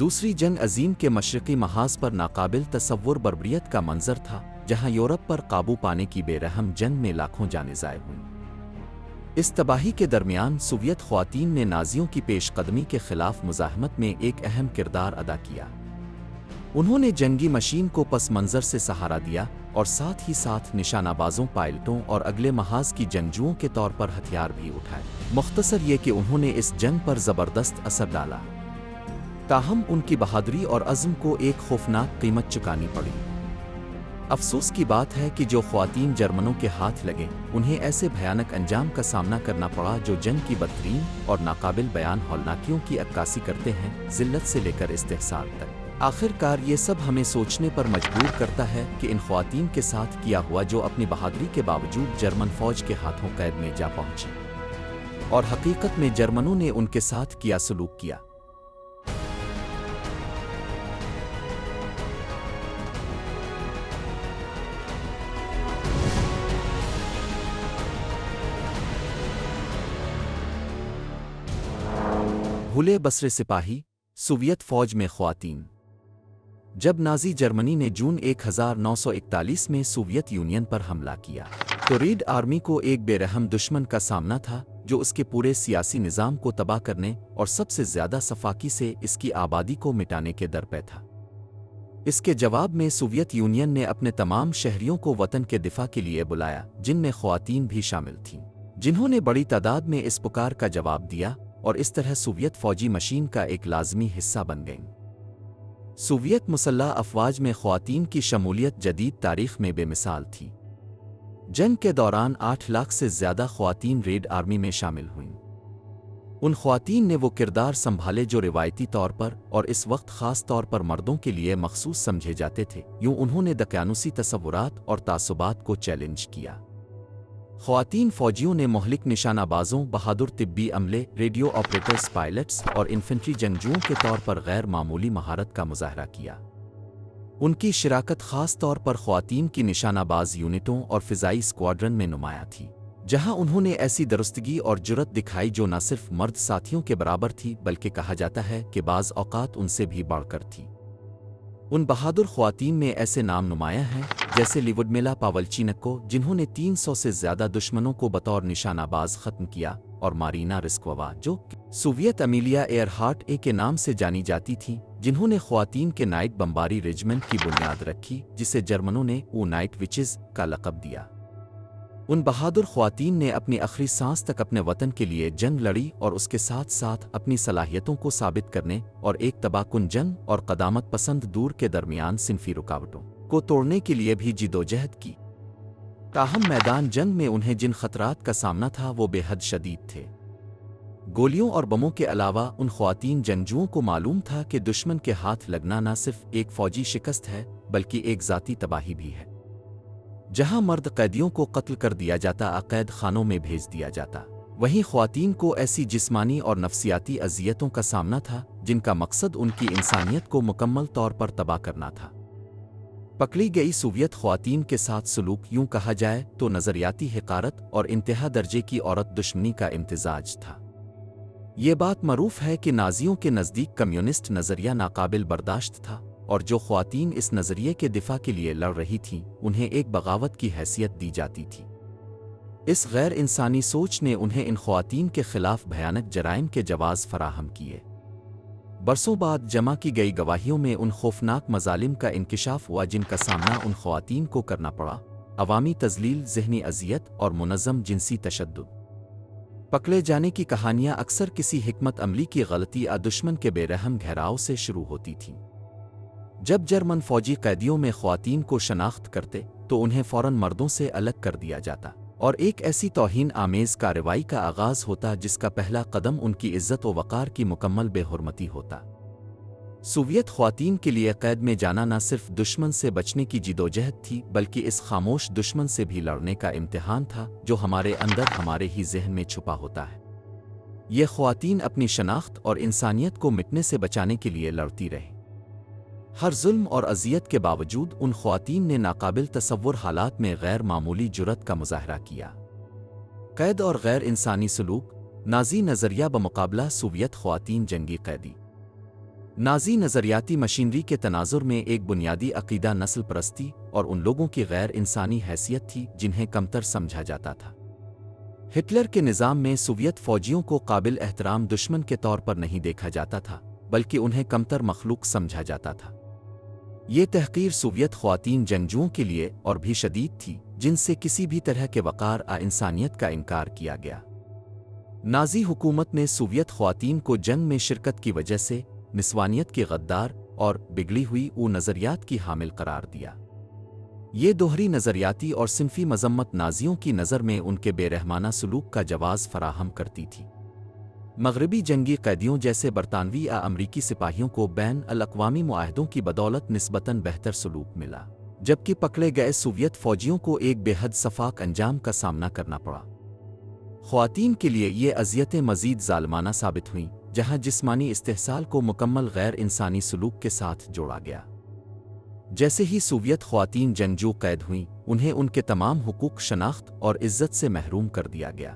दूसरी जंग अजीम के मशरक़ी महाज पर नाकाबिल तसव्वुर बर्बरियत का मंजर था, जहां यूरोप पर काबू पाने की बेरहम जंग में लाखों जानें ज़ाय हुईं। इस तबाही के दरमियान सोवियत ख़वातीन ने नाज़ियों की पेशकदमी के ख़िलाफ़ मुज़ाहमत में एक अहम किरदार अदा किया। उन्होंने जंगी मशीन को पस मंज़र से सहारा दिया और साथ ही साथ निशानाबाजों, पायलटों और अगले महाज की जंगजुओं के तौर पर हथियार भी उठाए। मुख्तसर ये कि उन्होंने इस जंग पर ज़बरदस्त असर डाला, ताहम उनकी बहादुरी और अज़्म को एक खौफनाक कीमत चुकानी पड़ी। अफसोस की बात है कि जो ख़वातीन जर्मनों के हाथ लगे, उन्हें ऐसे भयानक अंजाम का सामना करना पड़ा जो जंग की बदतरीन और नाकाबिल बयान हौलनाकियों की अक्कासी करते हैं, ज़िल्लत से लेकर इस्तेहसार तक। आखिरकार ये सब हमें सोचने पर मजबूर करता है कि इन ख़वातीन के साथ किया हुआ, जो अपनी बहादुरी के बावजूद जर्मन फ़ौज के हाथों कैद में जा पहुंची, और हकीकत में जर्मनों ने उनके साथ किया सलूक किया। भूले बसरे सिपाही, सोवियत फ़ौज में ख़वातीन। जब नाज़ी जर्मनी ने जून 1941 में सोवियत यूनियन पर हमला किया, तो रेड आर्मी को एक बेरहम दुश्मन का सामना था जो उसके पूरे सियासी निज़ाम को तबाह करने और सबसे ज़्यादा सफाकी से इसकी आबादी को मिटाने के दर पे था। इसके जवाब में सोवियत यूनियन ने अपने तमाम शहरियों को वतन के दिफा के लिए बुलाया, जिनमें ख़वातीन भी शामिल थीं, जिन्होंने बड़ी तादाद में इस पुकार का जवाब दिया और इस तरह सोवियत फ़ौजी मशीन का एक लाज़मी हिस्सा बन गईं। सोवियत मुसल्लह अफ़वाज में ख़वातीन की शमूलियत जदीद तारीख़ में बेमिसाल थी। जंग के दौरान 8 लाख से ज़्यादा ख़वातीन रेड आर्मी में शामिल हुईं। उन ख़वातीन ने वो किरदार संभाले जो रिवायती तौर पर और इस वक्त ख़ास तौर पर मर्दों के लिए मखसूस समझे जाते थे। यूँ उन्होंने दक़यानूसी तसव्वुरात और तासुबात को चैलेंज किया। ख़वातीन फ़ौजियों ने मोहलिक निशानाबाजों, बहादुर तिब्बी अमले, रेडियो ऑपरेटर्स, पायलट्स और इन्फेंट्री जंगजुओं के तौर पर गैर मामूली महारत का मुज़ाहरा किया। उनकी शिराकत ख़ास तौर पर ख़वातीन की निशानाबाज यूनिटों और फ़िज़ाई स्क्वाड्रन में नुमायाँ थी, जहां उन्होंने ऐसी दुरुस्तगी और जुर्रत दिखाई जो न सिर्फ मर्द साथियों के बराबर थी, बल्कि कहा जाता है कि बाज़ औक़ात उनसे भी बढ़कर थी। उन बहादुर ख़वातीन में ऐसे नाम नुमायाँ हैं जैसे लिवुडमिला पावलचीनको, जिन्होंने 300 से ज़्यादा दुश्मनों को बतौर निशानाबाज ख़त्म किया, और मारीना रिस्कोवा, जो सोवियत अमीलिया एयरहार्ट ए के नाम से जानी जाती थीं, जिन्होंने ख़वातीन के नाइट बमबारी रेजिमेंट की बुनियाद रखी, जिसे जर्मनों ने वो नाइट विचेज़ का लक़ब दिया। उन बहादुर ख़वातीन ने अपनी आखिरी सांस तक अपने वतन के लिए जंग लड़ी और उसके साथ साथ अपनी सलाहियतों को साबित करने और एक तबाहकुन जंग और क़दामत पसंद दूर के दरमियान सिनफ़ी रुकावटों को तोड़ने के लिए भी जिदोजहद की। ताहम मैदान जंग में उन्हें जिन ख़तरात का सामना था वो बेहद शदीद थे। गोलियों और बमों के अलावा उन ख़वातीन जंगजुओं को मालूम था कि दुश्मन के हाथ लगना न सिर्फ एक फ़ौजी शिकस्त है, बल्कि एक ज़ाती तबाही भी है। जहां मर्द कैदियों को कत्ल कर दिया जाता, अक़ैद खानों में भेज दिया जाता, वहीं ख़वातीन को ऐसी जिस्मानी और नफ्सियाती अज़ियतों का सामना था जिनका मकसद उनकी इंसानियत को मुकम्मल तौर पर तबाह करना था। पकड़ी गई सोवियत ख़वातीन के साथ सलूक, यूँ कहा जाए तो नज़रियाती हिकारत और इंतहा दर्जे की औरत दुश्मनी का इम्तिजाज था। ये बात मरूफ़ है कि नाज़ियों के नज़दीक कम्युनिस्ट नज़रिया नाकाबिल बर्दाश्त था, और जो ख़वातीन इस नज़रिए के दिफा के लिए लड़ रही थीं, उन्हें एक बगावत की हैसियत दी जाती थी। इस गैर इंसानी सोच ने उन्हें इन ख़वातीन के ख़िलाफ़ भयानक जराइम के जवाज़ फराहम किए। बरसों बाद जमा की गई गवाहियों में उन खौफनाक मज़ालिम का इंकिशाफ हुआ जिनका सामना उन ख़वातीन को करना पड़ा: अवामी तज़लील, ज़हनी अज़ियत और मुनज़्ज़म जिनसी तशद्दुद। पकड़े जाने की कहानियाँ अक्सर किसी हिकमत अमली की गलती या दुश्मन के बेरहम घेराव से शुरू होती थीं। जब जर्मन फ़ौजी कैदियों में ख़वातीन को शनाख्त करते तो उन्हें फ़ौरन मर्दों से अलग कर दिया जाता और एक ऐसी तौहीन आमेज़ कार्रवाई का आगाज़ होता जिसका पहला कदम उनकी इज़्ज़त व वक़ार की मुकम्मल बेहुरमती होता। सोवियत ख़वातीन के लिए क़ैद में जाना न सिर्फ दुश्मन से बचने की जिदोजहद थी, बल्कि इस खामोश दुश्मन से भी लड़ने का इम्तिहान था जो हमारे अंदर, हमारे ही ज़हन में छुपा होता है। ये ख़वातीन अपनी शनाख्त और इंसानियत को मिटने से बचाने के लिए लड़ती रही। हर जुल्म और अज़ियत के बावजूद उन ख़वातीन ने नाकाबिल तसव्वुर हालात में गैर मामूली जुर्रत का मुज़ाहरा किया। क़ैद और गैर इंसानी सलूक, नाज़ी नज़रिया बमुकाबला सोवियत ख़वातीन जंगी कैदी। नाज़ी नज़रियाती मशीनरी के तनाजुर में एक बुनियादी अक़ीदा नस्ल परस्ती और उन लोगों की गैर इंसानी हैसियत थी जिन्हें कमतर समझा जाता था। हिटलर के निज़ाम में सोवियत फ़ौजियों को काबिल एहतराम दुश्मन के तौर पर नहीं देखा जाता था, बल्कि उन्हें कमतर मखलूक समझा जाता था। ये तहक़ीर सोवियत ख़वातीन जंगजुओं के लिए और भी शदीद थी, जिनसे किसी भी तरह के वक़ार आ इंसानियत का इनकार किया गया। नाज़ी हुकूमत ने सोवियत ख़वातीन को जंग में शिरकत की वजह से निस्वानियत की गद्दार और बिगड़ी हुई नज़रियात की हामिल करार दिया। ये दोहरी नज़रियाती और सिनफ़ी मज़म्मत नाज़ियों की नज़र में उनके बेरहमाना सलूक का जवाज़ फराहम करती थी। मग़रिबी जंगी कैदियों जैसे बरतानवी या अमरीकी सिपाहियों को बैन अल-अक़वामी मुआहदों की बदौलत निस्बतन बेहतर सलूक मिला, जबकि पकड़े गए सोवियत फ़ौजियों को एक बेहद सफ़ाक अंजाम का सामना करना पड़ा। ख़वातीन के लिए ये अज़ियतें मज़ीद ज़ालिमाना साबित हुईं, जहाँ जिस्मानी इस्तेहसाल को मुकम्मल गैर इंसानी सलूक के साथ जोड़ा गया। जैसे ही सोवियत ख़वातीन जंगजू कैद हुईं, उन्हें उनके तमाम हुकूक शनाख्त और इज़्ज़त से महरूम कर दिया गया।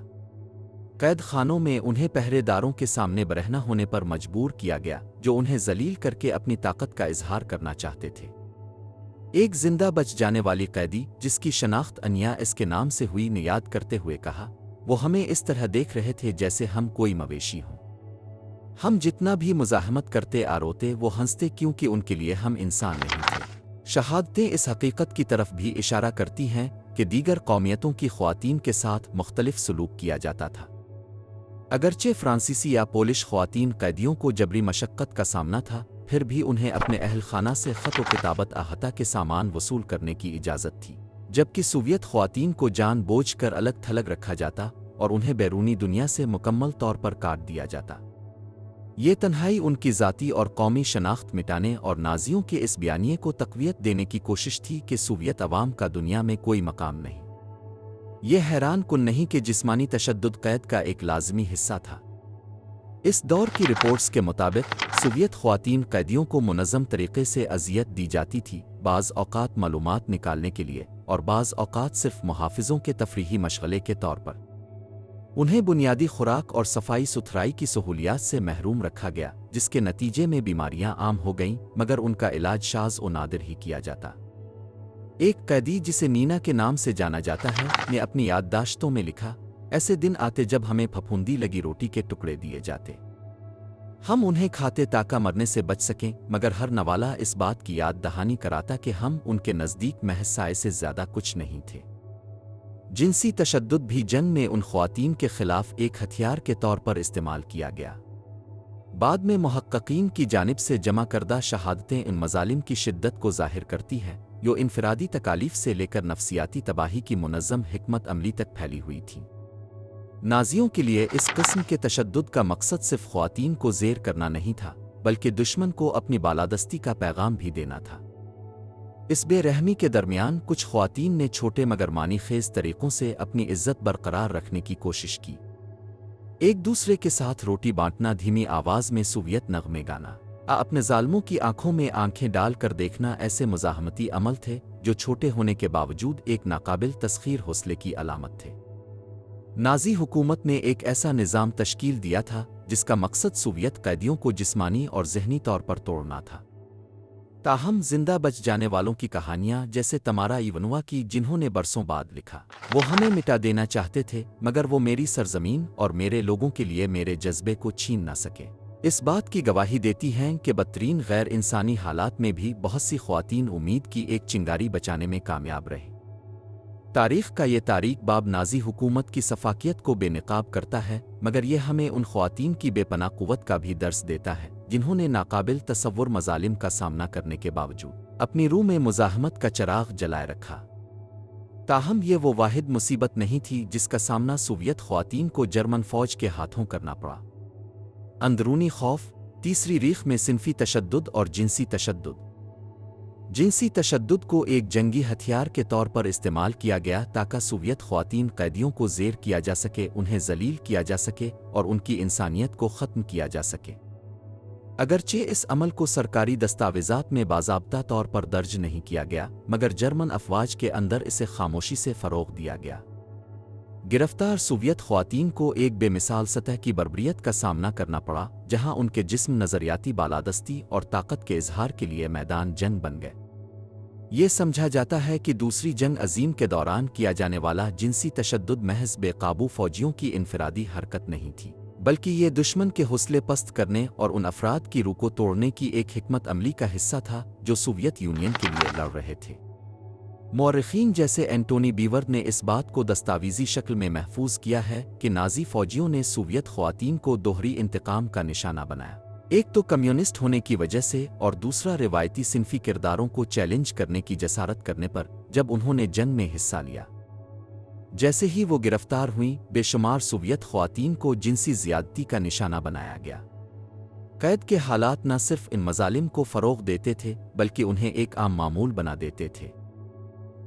कैद खानों में उन्हें पहरेदारों के सामने बरहना होने पर मजबूर किया गया, जो उन्हें जलील करके अपनी ताकत का इजहार करना चाहते थे। एक जिंदा बच जाने वाली कैदी, जिसकी शनाख्त अनिया इसके नाम से हुई, ने याद करते हुए कहा, वो हमें इस तरह देख रहे थे जैसे हम कोई मवेशी हों। हम जितना भी मुज़ाहमत करते आ रोते, वो हंसते, क्योंकि उनके लिए हम इंसान नहीं थे। शहादतें इस हकीकत की तरफ भी इशारा करती हैं कि दीगर कौमियतों की ख़वातीन के साथ मुख्तलिफ सलूक किया जाता था। अगरचे फ्रांसीसी या पोलिश ख़वातीन कैदियों को जबरी मशक्क़त का सामना था, फिर भी उन्हें अपने अहल खाना से ख़त व किताबत अहाता के सामान वसूल करने की इजाज़त थी, जबकि सोवियत ख़वातीन को जान बूझ कर अलग थलग रखा जाता और उन्हें बैरूनी दुनिया से मुकम्मल तौर पर काट दिया जाता। ये तन्हाई उनकी ज़ाती और कौमी शनाख्त मिटाने और नाज़ियों के इस बयानिए को तक़वियत देने की कोशिश थी कि सोवियत अवाम का दुनिया में कोई मकाम नहीं। ये हैरान कुन नहीं कि जिस्मानी तशद्दुद कैद का एक लाज़मी हिस्सा था। इस दौर की रिपोर्ट्स के मुताबिक सोवियत ख़वातीन कैदियों को मुनज़्ज़म तरीक़े से अज़ियत दी जाती थी, बाज़ औक़ात मालूमात निकालने के लिए और बाज़ औक़ात सिर्फ़ मुहाफ़िज़ों के तफ़रीही मशग़ले के तौर पर। उन्हें बुनियादी खुराक और सफाई सुथराई की सहूलियात से महरूम रखा गया, जिसके नतीजे में बीमारियां आम हो गईं, मगर उनका इलाज शाज़ और नादिर ही किया जाता। एक कैदी, जिसे नीना के नाम से जाना जाता है, ने अपनी याददाश्तों में लिखा, ऐसे दिन आते जब हमें फफूंदी लगी रोटी के टुकड़े दिए जाते। हम उन्हें खाते ताकि मरने से बच सकें, मगर हर नवाला इस बात की याद दहानी कराता कि हम उनके नज़दीक महज साए से ज़्यादा कुछ नहीं थे। जिनसी तशद्दुद भी जंग में उन ख़वातीन के ख़िलाफ़ एक हथियार के तौर पर इस्तेमाल किया गया। बाद में मुहक्किकीन की जानिब से जमा करदा शहादतें इन मज़ालिम की शिद्दत को ज़ाहिर करती हैं, जो इनफ़रादी तकालीफ से लेकर नफ्सियाती तबाही की मुनज़्ज़म हिकमत अमली तक फैली हुई थी। नाज़ियों के लिए इस किस्म के तशद्दुद का मकसद सिर्फ़ ख़वातीन को ज़ेर करना नहीं था, बल्कि दुश्मन को अपनी बालादस्ती का पैगाम भी देना था। इस बेरहमी के दरमियान कुछ ख़वातीन ने छोटे मगर मानी खेज़ तरीक़ों से अपनी इज़्ज़त बरकरार रखने की कोशिश की। एक दूसरे के साथ रोटी बांटना, धीमी आवाज़ में सोवियत नग़मे गाना, अपने ज़ालिमों की आंखों में आंखें डाल कर देखना, ऐसे मुज़ाहमती अमल थे जो छोटे होने के बावजूद एक नाकाबिल तस्ख़ीर हौसले की अलामत थे। नाज़ी हुकूमत ने एक ऐसा निज़ाम तश्कील दिया था जिसका मकसद सोवियत कैदियों को जिस्मानी और ज़हनी तौर पर तोड़ना था। ताहम जिंदा बच जाने वालों की कहानियाँ, जैसे तमारा इवनोवा की, जिन्होंने बरसों बाद लिखा, वो हमें मिटा देना चाहते थे, मगर वो मेरी सरजमीन और मेरे लोगों के लिए मेरे जज्बे को छीन ना सके, इस बात की गवाही देती हैं कि बदतरीन गैर इंसानी हालात में भी बहुत सी ख़वातीन उम्मीद की एक चिंगारी बचाने में कामयाब रहे। तारीख़ का ये तारीख़ बाब नाज़ी हुकूमत की सफाकियत को बेनकाब करता है, मगर यह हमें उन ख़वातीन की बेपनाह क़ुव्वत का भी दर्स देता है जिन्होंने नाकाबिल तसव्वुर मज़ालिम का सामना करने के बावजूद अपनी रूह में मुज़ाहमत का चिराग जलाए रखा। ताहम ये वो वाहिद मुसीबत नहीं थी जिसका सामना सोवियत ख़वातीन को जर्मन फ़ौज के हाथों करना पड़ा। अंदरूनी खौफ, तीसरी रीख में सिनफ़ी तशद्दुद और जिनसी तशद्दुद। जिनसी तशद्दुद को एक जंगी हथियार के तौर पर इस्तेमाल किया गया ताकि सोवियत ख़वातीन कैदियों को ज़ेर किया जा सके, उन्हें जलील किया जा सके और उनकी इंसानियत को ख़त्म किया जा सके। अगरचे इस अमल को सरकारी दस्तावेज़ात में बाज़ाब्ता तौर पर दर्ज नहीं किया गया, मगर जर्मन अफ़वाज के अंदर इसे खामोशी से फ़रोग़ दिया गया। गिरफ्तार सोवियत ख्वातीन को एक बेमिसाल सतह की बर्बरियत का सामना करना पड़ा, जहां उनके जिस्म नज़रियाती बालादस्ती और ताकत के इजहार के लिए मैदान जंग बन गए। ये समझा जाता है कि दूसरी जंग अजीम के दौरान किया जाने वाला जिनसी तशद्दुद महज बेकाबू फौजियों की इनफरादी हरकत नहीं थी, बल्कि ये दुश्मन के हौसले पस्त करने और उन अफराद की रूह को तोड़ने की एक हिकमत अमली का हिस्सा था जो सोवियत यूनियन के लिए लड़ रहे थे। मौरखीन जैसे एंटोनी बीवर ने इस बात को दस्तावेजी शक्ल में महफूज किया है कि नाज़ी फौजियों ने सोवियत ख्वातीन को दोहरी इंतकाम का निशाना बनाया, एक तो कम्युनिस्ट होने की वजह से और दूसरा रिवायती सिनफी किरदारों को चैलेंज करने की जसारत करने पर जब उन्होंने जंग में हिस्सा लिया। जैसे ही वो गिरफ्तार हुईं, बेशुमार सोवियत ख्वातीन को जिनसी ज़्यादती का निशाना बनाया गया। कैद के हालात न सिर्फ इन मजालिम को फ़रोग़ देते थे बल्कि उन्हें एक आम मामूल बना देते थे।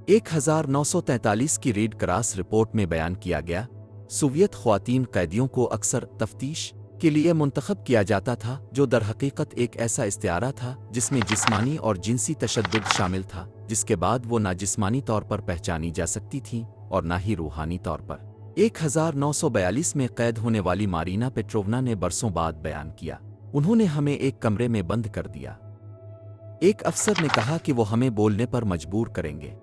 1943 की रेड क्रॉस रिपोर्ट में बयान किया गया, सोवियत ख्वातीन कैदियों को अक्सर तफ्तीश के लिए मुंतखब किया जाता था, जो दरहकीकत एक ऐसा इस्तिआरा था जिसमें जिस्मानी और जिनसी तशद्दुद शामिल था, जिसके बाद वो ना जिस्मानी तौर पर पहचानी जा सकती थीं और ना ही रूहानी तौर पर। 1942 में कैद होने वाली मारीना पेट्रोवना ने बरसों बाद बयान किया, उन्होंने हमें एक कमरे में बंद कर दिया। एक अफसर ने कहा कि वो हमें बोलने पर मजबूर करेंगे,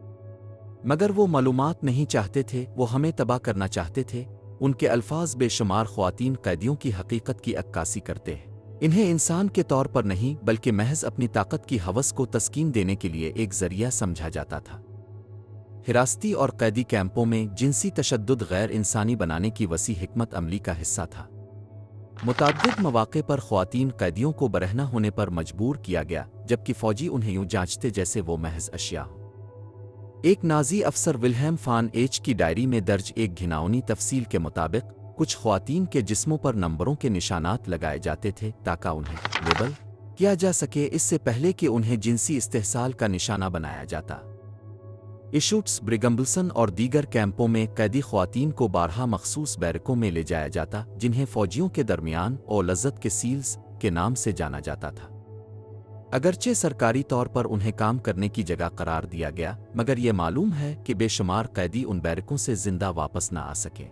मगर वो मालूमात नहीं चाहते थे, वो हमें तबाह करना चाहते थे। उनके अल्फाज बेशुमार ख्वातीन कैदियों की हकीकत की अक्कासी करते हैं, इन्हें इंसान के तौर पर नहीं बल्कि महज अपनी ताकत की हवस को तस्कीन देने के लिए एक जरिया समझा जाता था। हिरासती और कैदी कैंपों में जिनसी तशद्दुद गैर इंसानी बनाने की वसी हिकमत अमली का हिस्सा था। मुताद्दिद मौक़े पर ख्वातीन कैदियों को बरहना होने पर मजबूर किया गया, जबकि फ़ौजी उन्हें यूं जांचते जैसे वो महज अशिया हो। एक नाज़ी अफसर विल्हेम फान एच की डायरी में दर्ज एक घिनौनी तफसील के मुताबिक कुछ ख्वातीन के जिस्मों पर नंबरों के निशानात लगाए जाते थे ताकि उन्हें लेबल किया जा सके, इससे पहले कि उन्हें जिनसी इस्तेहसाल का निशाना बनाया जाता। इशूट्स, ब्रिगम्बल्सन और दीगर कैंपों में कैदी ख्वातीन को बारहा मखसूस बैरकों में ले जाया जाता, जिन्हें फ़ौजियों के दरमियान और लज्जत के सील्स के नाम से जाना जाता था। अगरचे सरकारी तौर पर उन्हें काम करने की जगह करार दिया गया, मगर यह मालूम है कि बेशुमार कैदी उन बैरकों से जिंदा वापस न आ सके।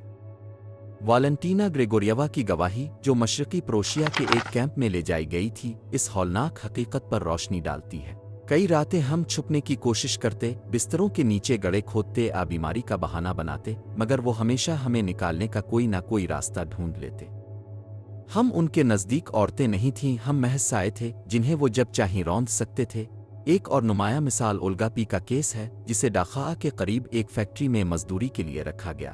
वालेंटीना ग्रेगोरियवा की गवाही, जो मशरकी प्रोशिया के एक कैंप में ले जाई गई थी, इस हौलनाक हकीकत पर रोशनी डालती है। कई रातें हम छुपने की कोशिश करते, बिस्तरों के नीचे गड़े खोदते, बीमारी का बहाना बनाते, मगर वो हमेशा हमें निकालने का कोई ना कोई रास्ता ढूंढ लेते। हम उनके नज़दीक औरतें नहीं थीं, हम महज साए थे जिन्हें वो जब चाहें रौंद सकते थे। एक और नुमाया मिसाल ओल्गा पी का केस है, जिसे डाखा के करीब एक फैक्ट्री में मजदूरी के लिए रखा गया।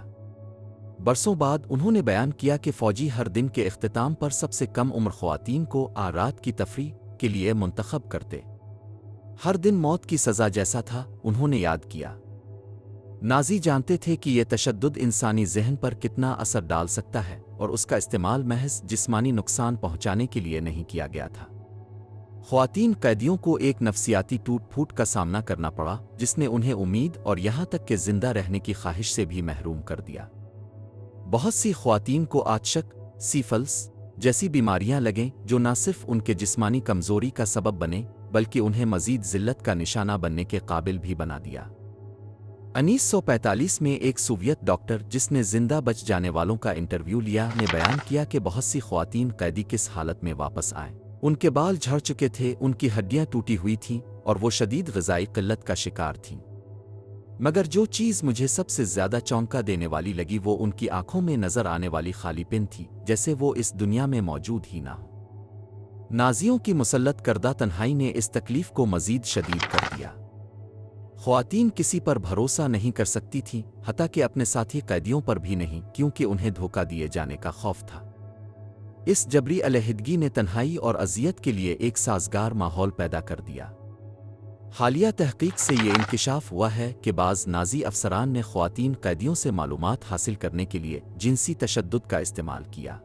बरसों बाद उन्होंने बयान किया कि फ़ौजी हर दिन के इख्तिताम पर सबसे कम उम्र ख्वातीन को रात की तफरीह के लिए मुंतखब करते। हर दिन मौत की सज़ा जैसा था, उन्होंने याद किया। नाज़ी जानते थे कि यह तशद्दुद इंसानी जहन पर कितना असर डाल सकता है और उसका इस्तेमाल महज जिस्मानी नुकसान पहुंचाने के लिए नहीं किया गया था। ख्वातीन कैदियों को एक नफसियाती टूट फूट का सामना करना पड़ा, जिसने उन्हें उम्मीद और यहाँ तक कि जिंदा रहने की ख्वाहिश से भी महरूम कर दिया। बहुत सी ख्वातीन को आतशक, सीफल्स जैसी बीमारियां लगें, जो न सिर्फ उनके जिस्मानी कमजोरी का सबब बने बल्कि उन्हें मजीद जिल्लत का निशाना बनने के काबिल भी बना दिया। 1945 में एक सोवियत डॉक्टर, जिसने जिंदा बच जाने वालों का इंटरव्यू लिया, ने बयान किया कि बहुत सी ख्वातीन कैदी किस हालत में वापस आए। उनके बाल झड़ चुके थे, उनकी हड्डियां टूटी हुई थीं और वो शदीद ग़िज़ाई क़िल्लत का शिकार थीं। मगर जो चीज़ मुझे सबसे ज़्यादा चौंका देने वाली लगी वो उनकी आंखों में नज़र आने वाली खालीपन थी, जैसे वो इस दुनिया में मौजूद ही ना हो। नाज़ियों की मुसल्लत करदा तन्हाई ने इस तकलीफ़ को मज़ीद शदीद कर दिया। ख्वातीन किसी पर भरोसा नहीं कर सकती थीं, हत्ता कि अपने साथी कैदियों पर भी नहीं, क्योंकि उन्हें धोखा दिए जाने का खौफ था। इस जबरी अलहदगी ने तन्हाई और अज़ियत के लिए एक साज़गार माहौल पैदा कर दिया। हालिया तहकीक से ये इंकिशाफ हुआ है कि बाज़ नाज़ी अफसरान ने ख्वातीन कैदियों से मालूमात हासिल करने के लिए जिनसी तशद्दुद का इस्तेमाल किया।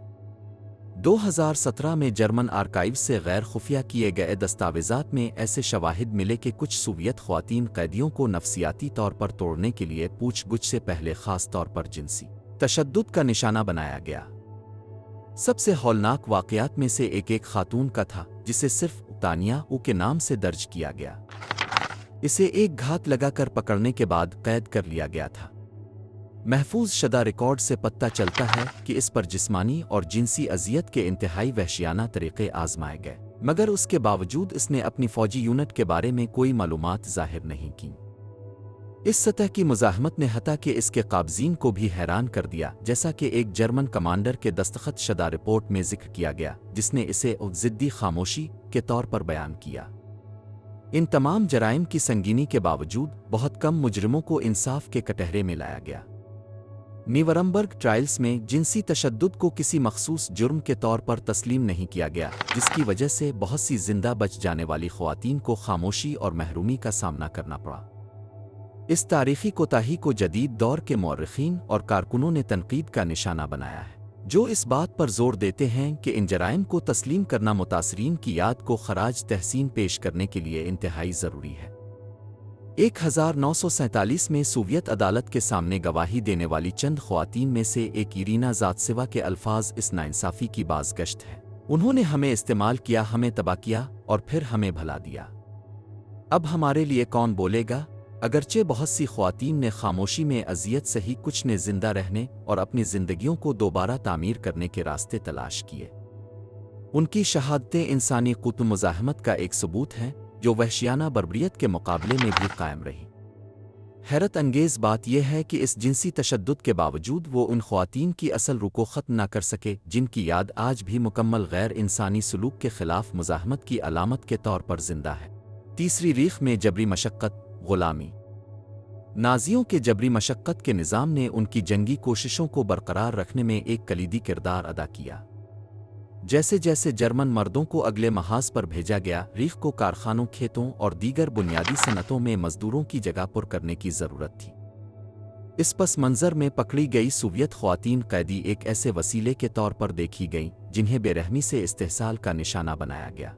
2017 में जर्मन आर्काइव से गैर खुफिया किए गए दस्तावेज़ात में ऐसे शवाहिद मिले कि कुछ सोवियत ख्वातीन कैदियों को नफसियाती तौर पर तोड़ने के लिए पूछ-गुछ से पहले ख़ास तौर पर जिनसी तशद्दुद का निशाना बनाया गया। सबसे हौलनाक वाक़यात में से एक खातून का था, जिसे सिर्फ तानिया ऊ के नाम से दर्ज किया गया। इसे एक घात लगाकर पकड़ने के बाद कैद कर लिया गया था। महफूज शदा रिकॉर्ड से पता चलता है कि इस पर जिस्मानी और जिनसी अजियत के इंतहाई वहशियाना तरीक़े आजमाए गए, मगर उसके बावजूद इसने अपनी फ़ौजी यूनिट के बारे में कोई मालूमात ज़ाहिर नहीं की। इस सतह की मुज़ाहमत ने हता कि इसके काबज़ीन को भी हैरान कर दिया, जैसा कि एक जर्मन कमांडर के दस्तखत शदा रिपोर्ट में जिक्र किया गया, जिसने इसे ज़िद्दी खामोशी के तौर पर बयान किया। इन तमाम जराइम की संगीनी के बावजूद बहुत कम मुजरिमों को इंसाफ के कटहरे में लाया गया। नीवरमबर्ग ट्रायल्स में जिनसी तशद्दुद को किसी मखसूस जुर्म के तौर पर तस्लीम नहीं किया गया, जिसकी वजह से बहुत सी जिंदा बच जाने वाली ख़वातीन को खामोशी और महरूमी का सामना करना पड़ा। इस तारीख़ी कोताही को जदीद दौर के मौर्रिख़ीन और कारकुनों ने तनकीद का निशाना बनाया है, जो इस बात पर जोर देते हैं कि इन जराइम को तस्लीम करना मुतासरीन की याद को खराज तहसीन पेश करने के लिए इंतहाई ज़रूरी है। 1947 में सोवियत अदालत के सामने गवाही देने वाली चंद ख़वातीन में से एक इरीना ज़ात्सेवा के अल्फाज इस नाइंसाफ़ी की बाज़गश्त है। उन्होंने हमें इस्तेमाल किया, हमें तबाह किया और फिर हमें भला दिया। अब हमारे लिए कौन बोलेगा? अगरचे बहुत सी ख़वातीन ने खामोशी में अजियत सही, कुछ ने जिंदा रहने और अपनी ज़िंदगियों को दोबारा तामीर करने के रास्ते तलाश किए। उनकी शहादतें इंसानी क़ुत मुज़ाहमत का एक सबूत हैं, जो वहशियाना बर्बरियत के मुकाबले में भी कायम रही। हैरत अंगेज़ बात यह है कि इस जिनसी तशद्दुद के बावजूद वो उन ख़वातीन की असल रूह को ख़त्म न कर सके, जिनकी याद आज भी मुकम्मल गैर इंसानी सलूक के ख़िलाफ़ मुज़ाहमत की अलामत के तौर पर जिंदा है। तीसरी रीख में जबरी मशक्क़त, ग़ुलामी। नाज़ियों के जबरी मशक्क़त के निज़ाम ने उनकी जंगी कोशिशों को बरकरार रखने में एक कलीदी किरदार अदा किया। जैसे जैसे जर्मन मर्दों को अगले महाज पर भेजा गया, रीख को कारखानों, खेतों और दीगर बुनियादी सनतों में मजदूरों की जगह पुर करने की ज़रूरत थी। इस पस मंज़र में पकड़ी गई सोवियत ख़वातीन कैदी एक ऐसे वसीले के तौर पर देखी गईं जिन्हें बेरहमी से इस्तेहसाल का निशाना बनाया गया।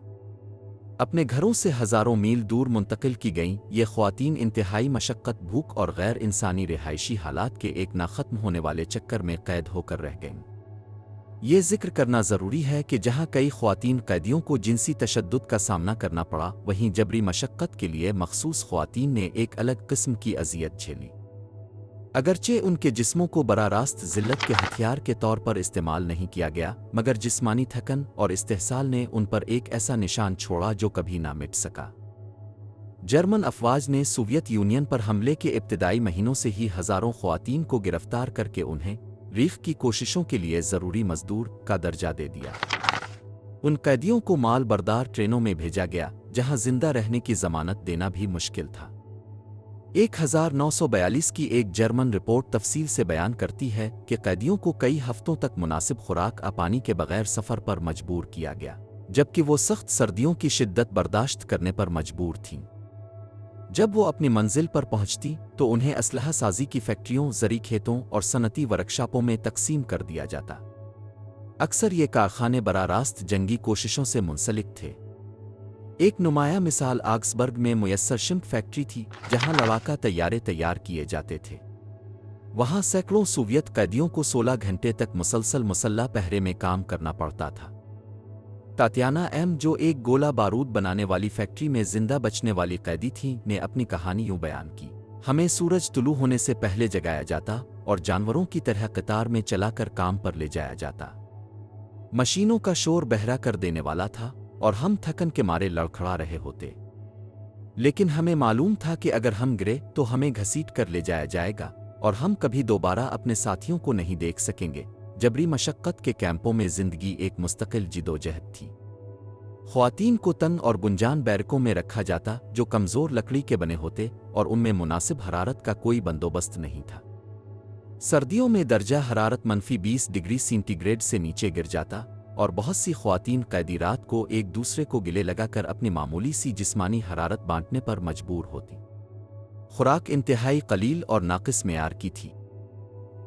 अपने घरों से हज़ारों मील दूर मुंतकिल की गईं, ये ख़वातीन इंतहाई मशक्क़त, भूख और गैर इंसानी रिहायशी हालात के एक ना ख़त्म होने वाले चक्कर में कैद होकर रह गईं। ये ज़िक्र करना ज़रूरी है कि जहाँ कई ख़वातीन कैदियों को जिनसी तशद्दुद का सामना करना पड़ा, वहीं जबरी मशक्क़त के लिए मखसूस ख़वातीन ने एक अलग किस्म की अज़ियत झेली। अगरचे उनके जिस्मों को बरा रास्त ज़िल्लत के हथियार के तौर पर इस्तेमाल नहीं किया गया, मगर जिस्मानी थकन और इस्तेहसाल ने उन पर एक ऐसा निशान छोड़ा जो कभी ना मिट सका। जर्मन अफ़वाज ने सोवियत यूनियन पर हमले के इब्तिदाई महीनों से ही हज़ारों ख़वातीन को गिरफ्तार करके उन्हें रीख की कोशिशों के लिए ज़रूरी मजदूर का दर्जा दे दिया। उन कैदियों को माल बरदार ट्रेनों में भेजा गया, जहां जिंदा रहने की ज़मानत देना भी मुश्किल था। 1942 की एक जर्मन रिपोर्ट तफसील से बयान करती है कि कैदियों को कई हफ्तों तक मुनासिब खुराक पानी के बगैर सफ़र पर मजबूर किया गया, जबकि वो सख्त सर्दियों की शिद्दत बर्दाश्त करने पर मजबूर थीं। जब वो अपनी मंजिल पर पहुंचती तो उन्हें असलहा साजी की फैक्ट्रियों, ज़री खेतों और सनती वर्कशॉपों में तकसीम कर दिया जाता। अक्सर ये कारखाने बरा रास्त जंगी कोशिशों से मुंसलिक थे। एक नुमाया मिसाल आग्सबर्ग में मुयस्सर शिम्प फैक्ट्री थी, जहां लड़ाका तैयारे तैयार किए जाते थे। वहां सैकड़ों सोवियत कैदियों को 16 घंटे तक मुसलसल मुसल्ला पहरे में काम करना पड़ता था। तात्याना एम, जो एक गोला बारूद बनाने वाली फैक्ट्री में जिंदा बचने वाली कैदी थीं, ने अपनी कहानी यूं बयान की। हमें सूरज तुलू होने से पहले जगाया जाता और जानवरों की तरह कतार में चलाकर काम पर ले जाया जाता। मशीनों का शोर बहरा कर देने वाला था और हम थकन के मारे लड़खड़ा रहे होते, लेकिन हमें मालूम था कि अगर हम गिरे तो हमें घसीट कर ले जाया जाएगा और हम कभी दोबारा अपने साथियों को नहीं देख सकेंगे। जबरी मशक्क़त के कैंपों में जिंदगी एक मुस्तकिल जिदोजहद थी। ख़वातीन को तंग और गुंजान बैरकों में रखा जाता, जो कमज़ोर लकड़ी के बने होते और उनमें मुनासिब हरारत का कोई बंदोबस्त नहीं था। सर्दियों में दर्जा हरारत -20 डिग्री सेंटीग्रेड से नीचे गिर जाता और बहुत सी ख़वातीन कैदी रात को एक दूसरे को गिले लगाकर अपनी मामूली सी जिस्मानी हरारत बांटने पर मजबूर होती। खुराक इंतहाई कलील और नाक़िस मेयार की थी।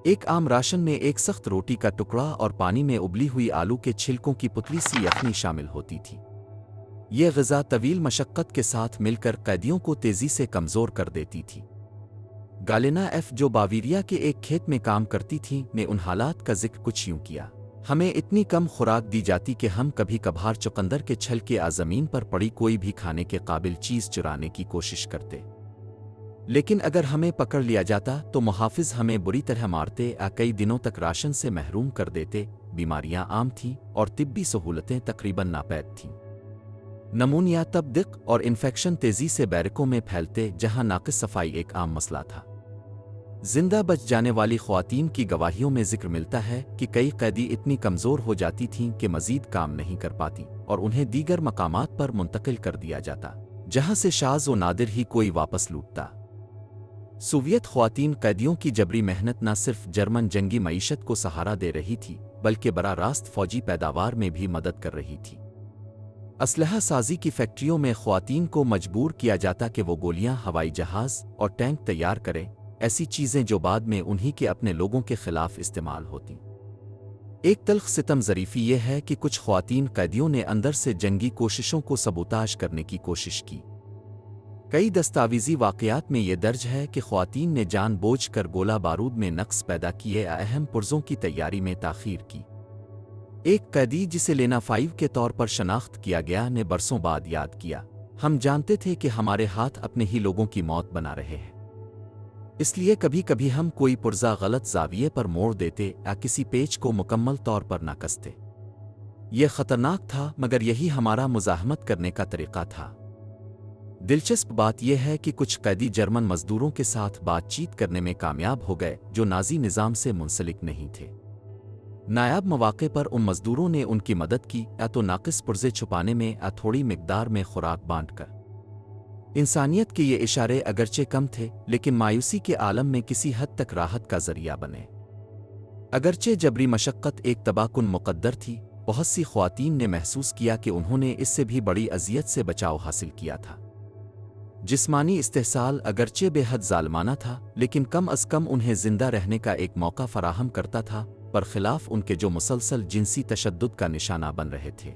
एक आम राशन में एक सख्त रोटी का टुकड़ा और पानी में उबली हुई आलू के छिलकों की पुतली सी यखनी शामिल होती थी। ये ग़िज़ा तवील मशक्क़त के साथ मिलकर कैदियों को तेज़ी से कमज़ोर कर देती थी। गालेना एफ, जो बावीरिया के एक खेत में काम करती थीं, ने उन हालात का जिक्र कुछ यूं किया। हमें इतनी कम खुराक दी जाती कि हम कभी कभार चुकंदर के छल के ज़मीन पर पड़ी कोई भी खाने के काबिल चीज़ चुराने की कोशिश करते, लेकिन अगर हमें पकड़ लिया जाता तो मुहाफिज हमें बुरी तरह मारते या कई दिनों तक राशन से महरूम कर देते। बीमारियां आम थीं और तिब्बी सहूलतें तकरीबन नापैद थीं। नमूनिया, तबदिक और इन्फेक्शन तेज़ी से बैरकों में फैलते, जहां नाक़िस सफाई एक आम मसला था। जिंदा बच जाने वाली ख़वातीन की गवाहियों में जिक्र मिलता है कि कई कैदी इतनी कमज़ोर हो जाती थीं कि मज़ीद काम नहीं कर पाती और उन्हें दीगर मकामात पर मुंतकिल कर दिया जाता, जहां से शाज़ व नादिर ही कोई वापस लूटता। सोवियत ख़वातीन कैदियों की जबरी मेहनत न सिर्फ जर्मन जंगी मईशत को सहारा दे रही थी, बल्कि बराह रास्त फ़ौजी पैदावार में भी मदद कर रही थी। असलहा साजी की फैक्ट्रियों में ख़वातीन को मजबूर किया जाता कि वो गोलियां, हवाई जहाज़ और टैंक तैयार करें, ऐसी चीज़ें जो बाद में उन्हीं के अपने लोगों के ख़िलाफ़ इस्तेमाल होती। एक तल्ख़ सितम ज़रीफ़ी ये है कि कुछ ख़वातीन कैदियों ने अंदर से जंगी कोशिशों को सबूताज करने की कोशिश की। कई दस्तावेज़ी वाक़यात में ये दर्ज है कि ख़वातीन ने जानबूझकर गोला बारूद में नक़्स पैदा किए या अहम पुर्ज़ों की तैयारी में ताख़ीर की। एक कैदी जिसे लेना 5 के तौर पर शनाख्त किया गया ने बरसों बाद याद किया, हम जानते थे कि हमारे हाथ अपने ही लोगों की मौत बना रहे हैं, इसलिए कभी कभी हम कोई पुर्जा गलत ज़ाविये पर मोड़ देते या किसी पेच को मुकम्मल तौर पर ना कसते। यह ख़तरनाक था, मगर यही हमारा मुज़ाहमत करने का तरीक़ा था। दिलचस्प बात यह है कि कुछ कैदी जर्मन मज़दूरों के साथ बातचीत करने में कामयाब हो गए जो नाज़ी निज़ाम से मुंसलिक नहीं थे। नायाब मौक़े पर उन मज़दूरों ने उनकी मदद की, या तो नाक़िस पुर्ज़े छुपाने में या थोड़ी मिक़दार में खुराक बाँटकर। इंसानियत के ये इशारे अगरचे कम थे, लेकिन मायूसी के आलम में किसी हद तक राहत का ज़रिया बने। अगरचे जबरी मशक्क़त एक तबाहकुन मुक़द्दर थी, बहुत सी ख़वातीन ने महसूस किया कि उन्होंने इससे भी बड़ी अज़ियत से बचाव हासिल किया था। जिस्मानी इस्तेहसाल अगरचे बेहद ज़ालिमाना था, लेकिन कम अज़ कम उन्हें ज़िंदा रहने का एक मौका फ़राहम करता था, बरख़िलाफ़ उनके जो मुसलसल जिनसी तशद्दुद का निशाना बन रहे थे।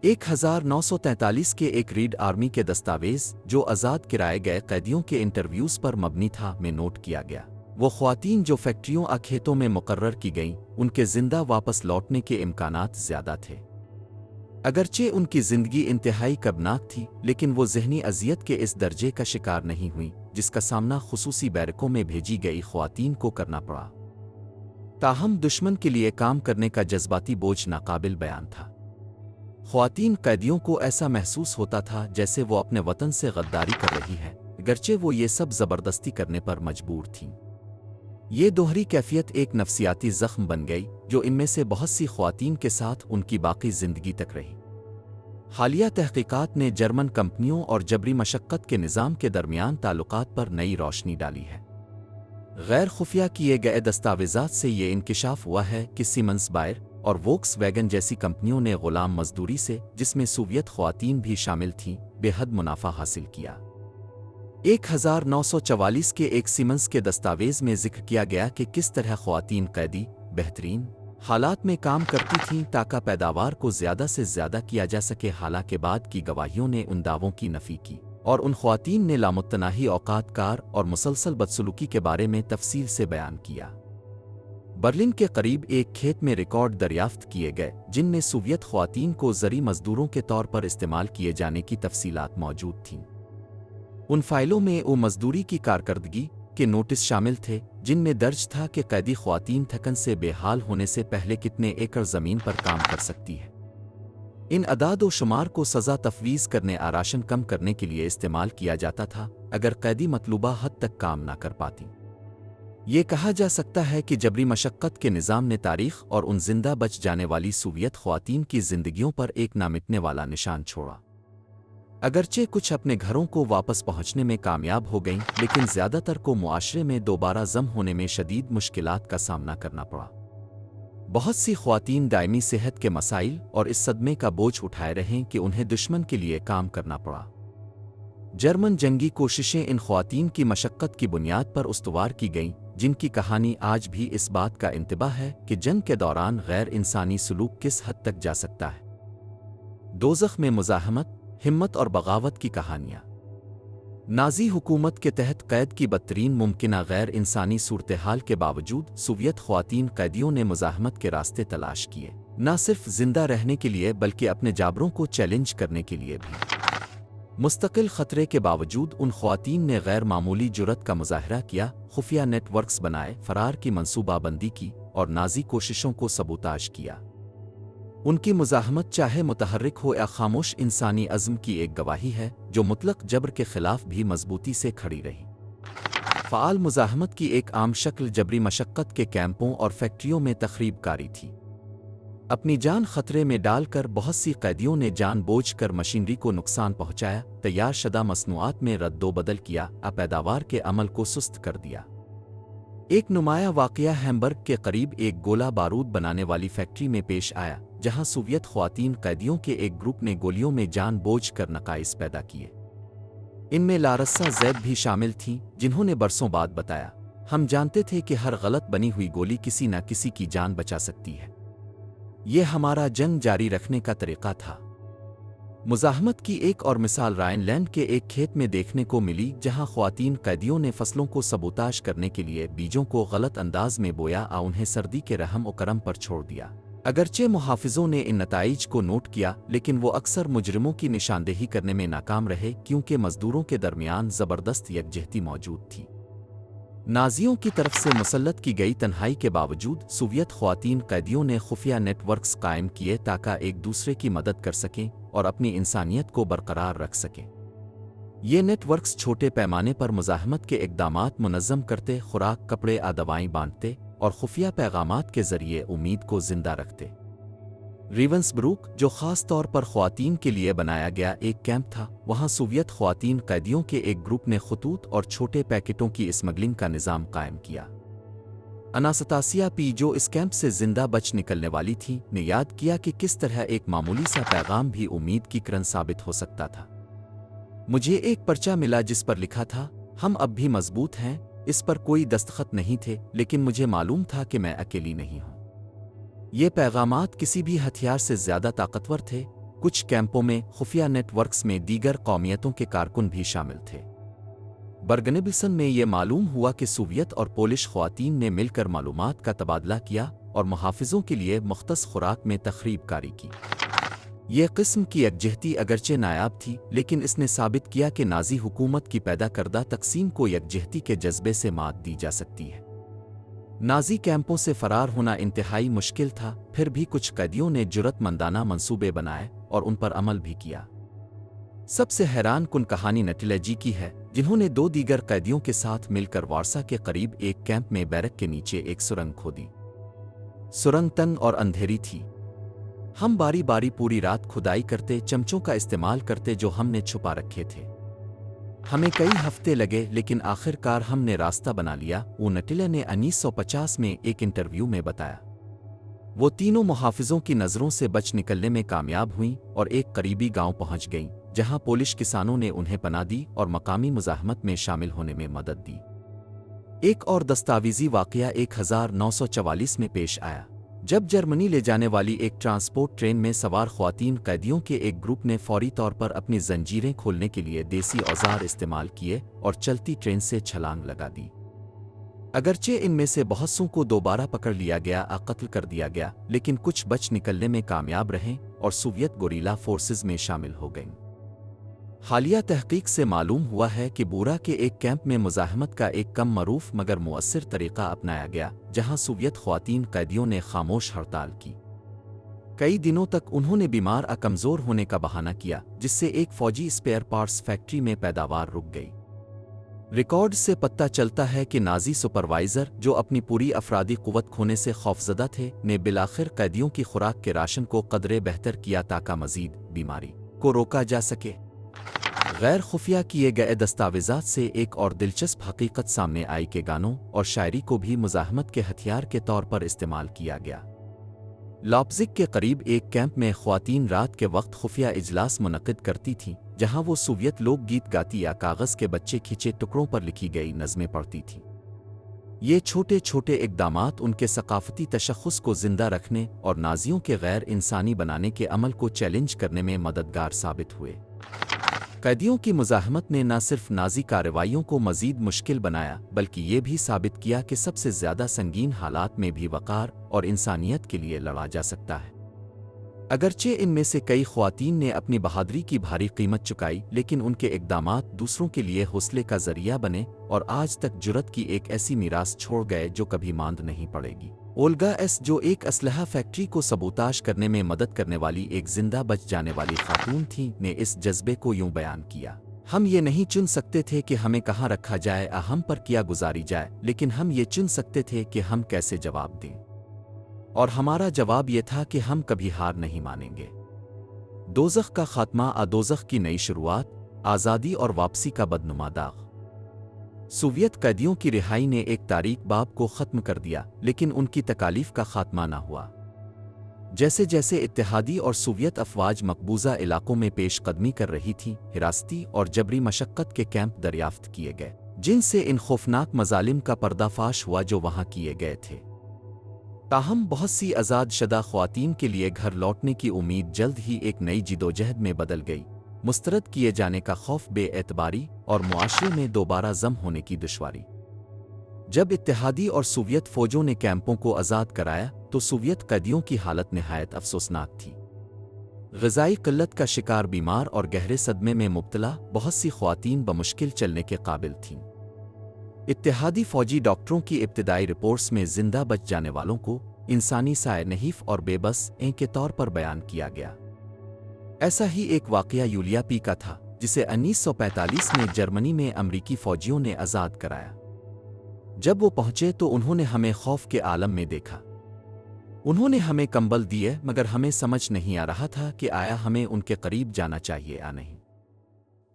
1943 के एक रीड आर्मी के दस्तावेज़, जो आज़ाद कराए गए कैदियों के इंटरव्यूज़ पर मबनी था, में नोट किया गया, वो ख़वातीन जो फैक्ट्रियों या खेतों में मुकर्रर की गईं, उनके ज़िंदा वापस लौटने के इम्कानात ज़्यादा थे। अगरचे उनकी ज़िंदगी इंतहाई कबनाक थी, लेकिन वो ज़हनी अज़ियत के इस दर्जे का शिकार नहीं हुई जिसका सामना खुसूसी बैरकों में भेजी गई ख़वातीन को करना पड़ा। ताहम दुश्मन के लिए काम करने का जज्बाती बोझ नाकाबिल बयान था। ख़वातीन कैदियों को ऐसा महसूस होता था जैसे वो अपने वतन से गद्दारी कर रही है, अगरचे वो ये सब ज़बरदस्ती करने पर मजबूर थीं। ये दोहरी कैफियत एक नफ्सियाती ज़ख्म बन गई जो इनमें से बहुत सी ख़वातीन के साथ उनकी बाकी ज़िंदगी तक रही। हालिया तहक़ीक़ात ने जर्मन कंपनियों और जबरी मशक्क़त के निज़ाम के दरमियान ताल्लुकात पर नई रोशनी डाली है। गैर खुफिया किए गए दस्तावेज़ात से ये इंकिशाफ हुआ है कि सीमेंस, बायर और वोक्सवैगन जैसी कंपनियों ने ग़ुलाम मजदूरी से, जिसमें सोवियत ख़वातीन भी शामिल थीं, बेहद मुनाफा हासिल किया। 1944 के एक सीमेंस के दस्तावेज़ में जिक्र किया गया कि किस तरह ख़वातीन कैदी बेहतरीन हालात में काम करती थीं ताकि पैदावार को ज़्यादा से ज़्यादा किया जा सके। हालांकि बाद की गवाहियों ने उन दावों की नफ़ी की और उन ख़वातीन ने लामुत्तनाही औकात कार और मुसलसल बदसलूकी के बारे में तफसील से बयान किया। बर्लिन के करीब एक खेत में रिकॉर्ड दरियाफ्त किए गए जिनमें सोवियत ख़वातीन को ज़री मज़दूरों के तौर पर इस्तेमाल किए जाने की तफसीलात मौजूद थीं। उन फाइलों में वो मजदूरी की कारकर्दगी के नोटिस शामिल थे जिनमें दर्ज था कि कैदी ख़वातीन थकन से बेहाल होने से पहले कितने एकड़ ज़मीन पर काम कर सकती है। इन अदाद व शुमार को सज़ा तफवीज़ करने या राशन कम करने के लिए इस्तेमाल किया जाता था अगर कैदी मतलूबा हद तक काम ना कर पाती। ये कहा जा सकता है कि जबरी मशक्क़त के निज़ाम ने तारीख़ और उन जिंदा बच जाने वाली सोवियत ख़वातीन की ज़िंदगियों पर एक ना मिटने वाला निशान छोड़ा। अगरचे कुछ अपने घरों को वापस पहुंचने में कामयाब हो गईं, लेकिन ज़्यादातर को मुआशरे में दोबारा जम होने में शदीद मुश्किलात का सामना करना पड़ा। बहुत सी ख़वातीन दायमी सेहत के मसाइल और इस सदमे का बोझ उठाए रहें कि उन्हें दुश्मन के लिए काम करना पड़ा। जर्मन जंगी कोशिशें इन ख़वातीन की मशक्क़त की बुनियाद पर उस्तवार की गईं, जिनकी कहानी आज भी इस बात का इंतबाह है कि जंग के दौरान गैर इंसानी सलूक किस हद तक जा सकता है। दोज़ख में मुज़ाहमत, हिम्मत और बगावत की कहानियाँ। नाज़ी हुकूमत के तहत कैद की बदतरीन मुमकिना गैर इंसानी सूरत हाल के बावजूद सोवियत ख़वातीन कैदियों ने मुज़ाहमत के रास्ते तलाश किए, न सिर्फ ज़िंदा रहने के लिए बल्कि अपने जाबरों को चैलेंज करने के लिए भी। मुस्तकिल खतरे के बावजूद उन ख्वातीन ने गैर मामूली जुर्रत का मुजाहरा किया, खुफिया नेटवर्क्स बनाए, फरार की मंसूबाबंदी की और नाजी कोशिशों को सबूताज किया। उनकी मुज़ाहमत चाहे मुतहर्रिक हो या खामोश इंसानी अज़्म की एक गवाही है जो मुतलक जबर के खिलाफ भी मजबूती से खड़ी रही। फ़आल मुज़ाहमत की एक आम शक्ल जबरी मशक्क़त के कैंपों और फैक्ट्रियों में तख़रीबकारी थी। अपनी जान खतरे में डालकर बहुत सी कैदियों ने जानबूझकर मशीनरी को नुकसान पहुंचाया, तैयार शुदा मसनूआत में रद्दोबदल किया, पैदावार के अमल को सुस्त कर दिया। एक नुमाया वाक़या हैम्बर्ग के करीब एक गोला बारूद बनाने वाली फैक्ट्री में पेश आया, जहां सोवियत ख्वातीन कैदियों के एक ग्रुप ने गोलियों में जानबूझकर नकाइस पैदा किए। इनमें लारस्सा ज़ैद भी शामिल थीं, जिन्होंने बरसों बाद बताया, हम जानते थे कि हर गलत बनी हुई गोली किसी न किसी की जान बचा सकती है। ये हमारा जंग जारी रखने का तरीक़ा था। मुज़ाहमत की एक और मिसाल राइनलैंड के एक खेत में देखने को मिली, जहां ख्वातीन कैदियों ने फसलों को सबूताज करने के लिए बीजों को गलत अंदाज में बोया और उन्हें सर्दी के रहम व करम पर छोड़ दिया। अगरचे मुहाफ़िज़ों ने इन नताइज को नोट किया, लेकिन वो अक्सर मुजरिमों की निशानदेही करने में नाकाम रहे, क्योंकि मज़दूरों के दरमियान ज़बरदस्त यकजहती मौजूद थी। नाज़ियों की तरफ से मुसल्लत की गई तन्हाई के बावजूद सोवियत ख्वातीन कैदियों ने खुफिया नेटवर्क्स कायम किए ताकि एक दूसरे की मदद कर सकें और अपनी इंसानियत को बरकरार रख सकें। ये नेटवर्क्स छोटे पैमाने पर मुज़ाहमत के इक़दामात मुनज़्ज़म करते, खुराक, कपड़े आ दवाएँ बांटते और खुफिया पैगामात के ज़रिए उम्मीद को ज़िंदा रखते। रीवंसब्रूक, जो ख़ास तौर पर ख्वातीन के लिए बनाया गया एक कैंप था, वहाँ सोवियत ख्वातीन कैदियों के एक ग्रुप ने खतूत और छोटे पैकेटों की स्मगलिंग का निज़ाम कायम किया। अनास्तासिया पी, जो इस कैंप से जिंदा बच निकलने वाली थी, ने याद किया कि किस तरह एक मामूली सा पैगाम भी उम्मीद की किरण साबित हो सकता था। मुझे एक पर्चा मिला जिस पर लिखा था, हम अब भी मजबूत हैं। इस पर कोई दस्तखत नहीं थे, लेकिन मुझे मालूम था कि मैं अकेली नहीं हूँ। ये पैगामात किसी भी हथियार से ज़्यादा ताकतवर थे। कुछ कैंपों में खुफिया नेटवर्क्स में दीगर कौमियतों के कारकुन भी शामिल थे। बर्गन-बिसन में ये मालूम हुआ कि सोवियत और पोलिश ख्वातीन ने मिलकर मालूमात का तबादला किया और मुहाफ़िज़ों के लिए मुख्तस खुराक में तख़रीबकारी की। ये किस्म की यकजहती अगरचे नायाब थी, लेकिन इसने साबित किया कि नाज़ी हुकूमत की पैदा करदा तकसीम को यकजहती के जज्बे से मात दी जा सकती है। नाज़ी कैंपों से फ़रार होना इंतहाई मुश्किल था, फिर भी कुछ कैदियों ने जुर्रतमंदाना मंसूबे बनाए और उन पर अमल भी किया। सबसे हैरान कुन कहानी नटिलेजी की है, जिन्होंने 2 दीगर कैदियों के साथ मिलकर वारसा के करीब एक कैंप में बैरक के नीचे एक सुरंग खोदी। सुरंग तंग और अंधेरी थी। हम बारी बारी पूरी रात खुदाई करते, चमचों का इस्तेमाल करते जो हमने छुपा रखे थे। हमें कई हफ्ते लगे, लेकिन आखिरकार हमने रास्ता बना लिया, वो नटिले ने 1950 में एक इंटरव्यू में बताया। वो तीनों मुहाफ़िज़ों की नज़रों से बच निकलने में कामयाब हुईं और एक करीबी गांव पहुंच गईं, जहां पोलिश किसानों ने उन्हें पनाह दी और मकामी मुज़ाहमत में शामिल होने में मदद दी। एक और दस्तावेज़ी वाक़या 1944 में पेश आया, जब जर्मनी ले जाने वाली एक ट्रांसपोर्ट ट्रेन में सवार ख्वातीन कैदियों के एक ग्रुप ने फौरी तौर पर अपनी जंजीरें खोलने के लिए देसी औजार इस्तेमाल किए और चलती ट्रेन से छलांग लगा दी। अगरचे इनमें से बहुत सों को दोबारा पकड़ लिया गया और कत्ल कर दिया गया, लेकिन कुछ बच निकलने में कामयाब रहे और सोवियत गोरिल्ला फोर्सेस में शामिल हो गईं। हालिया तहकीक से मालूम हुआ है कि बूरा के एक कैंप में मुज़ाहमत का एक कम मरूफ मगर मुअस्सिर तरीक़ा अपनाया गया, जहां सोवियत ख्वातीन कैदियों ने खामोश हड़ताल की। कई दिनों तक उन्होंने बीमार और कमज़ोर होने का बहाना किया, जिससे एक फ़ौजी स्पेयर पार्ट्स फैक्ट्री में पैदावार रुक गई। रिकॉर्ड से पता चलता है कि नाज़ी सुपरवाइज़र, जो अपनी पूरी अफरादी क़ुव्वत खोने से खौफज़दा थे, ने बिलाखिर कैदियों की खुराक के राशन को कदरे बेहतर किया ताकि मज़ीद बीमारी को रोका जा सके। गैर खुफिया किए गए दस्तावेज़ात से एक और दिलचस्प हकीकत सामने आई कि गानों और शायरी को भी मुज़ाहमत के हथियार के तौर पर इस्तेमाल किया गया। लाइप्ज़िग के करीब एक कैंप में ख्वातीन रात के वक्त खुफिया इजलास मुनक़िद करती थीं, जहां वो सोवियत लोकगीत गाती या कागज़ के बच्चे खींचे टुकड़ों पर लिखी गई नज़में पढ़ती थीं। ये छोटे छोटे इक़दामात उनके सकाफ़ती तशख़्ख़ुस को ज़िंदा रखने और नाज़ियों के गैर इंसानी बनाने के अमल को चैलेंज करने में मददगार साबित हुए। कैदियों की मुज़ाहमत ने न सिर्फ नाज़ी कार्रवाइयों को मज़ीद मुश्किल बनाया, बल्कि ये भी साबित किया कि सबसे ज़्यादा संगीन हालात में भी वक़ार और इंसानियत के लिए लड़ा जा सकता है। अगरचे इनमें से कई ख्वातीन ने अपनी बहादुरी की भारी कीमत चुकाई, लेकिन उनके इक़दामात दूसरों के लिए हौसले का जरिया बने और आज तक जुर्रत की एक ऐसी मीरास छोड़ गए जो कभी मांद नहीं पड़ेगी। ओल्गा एस, जो एक असलहा फैक्ट्री को सबूताश करने में मदद करने वाली एक जिंदा बच जाने वाली खातून थी, ने इस जज्बे को यूं बयान किया: हम ये नहीं चुन सकते थे कि हमें कहाँ रखा जाए या हम पर क्या गुजारी जाए, लेकिन हम ये चुन सकते थे कि हम कैसे जवाब दें। और हमारा जवाब ये था कि हम कभी हार नहीं मानेंगे। दोज़ख का खात्मा, दोज़ख की नई शुरुआत, आज़ादी और वापसी का बदनुमा दाग। सोवियत कैदियों की रिहाई ने एक तारीख बाब को ख़त्म कर दिया, लेकिन उनकी तकालीफ का खात्मा न हुआ। जैसे जैसे इत्तेहादी और सोवियत अफवाज मकबूजा इलाकों में पेशकदमी कर रही थी, हिरासती और जबरी मशक्क़त के कैंप दरियाफ्त किए गए, जिनसे इन खौफनाक मज़ालिम का पर्दाफाश हुआ जो वहाँ किए गए थे। ताहम बहुत सी आज़ाद शदा ख्वातीन के लिए घर लौटने की उम्मीद जल्द ही एक नई जिदोजहद में बदल गई। मुस्तरद किए जाने का खौफ, बेएतबारी और मुआशरे में दोबारा जम होने की दुश्वारी। जब इत्तेहादी और सोवियत फ़ौजों ने कैंपों को आज़ाद कराया तो सोवियत कैदियों की हालत निहायत अफसोसनाक थी। ग़िज़ाई क़िल्लत का शिकार, बीमार और गहरे सदमे में मुब्तला बहुत सी ख्वातीन बमुश्किल चलने के काबिल थीं। इत्तेहादी फ़ौजी डॉक्टरों की इब्तिदाई रिपोर्ट्स में जिंदा बच जाने वालों को इंसानी साए नहीफ और बेबस के तौर पर बयान किया गया। ऐसा ही एक वाक़या यूलिया पी का था, जिसे 1945 में जर्मनी में अमरीकी फ़ौजियों ने आज़ाद कराया। जब वो पहुँचे तो उन्होंने हमें खौफ के आलम में देखा। उन्होंने हमें कंबल दिए, मगर हमें समझ नहीं आ रहा था कि आया हमें उनके करीब जाना चाहिए या नहीं।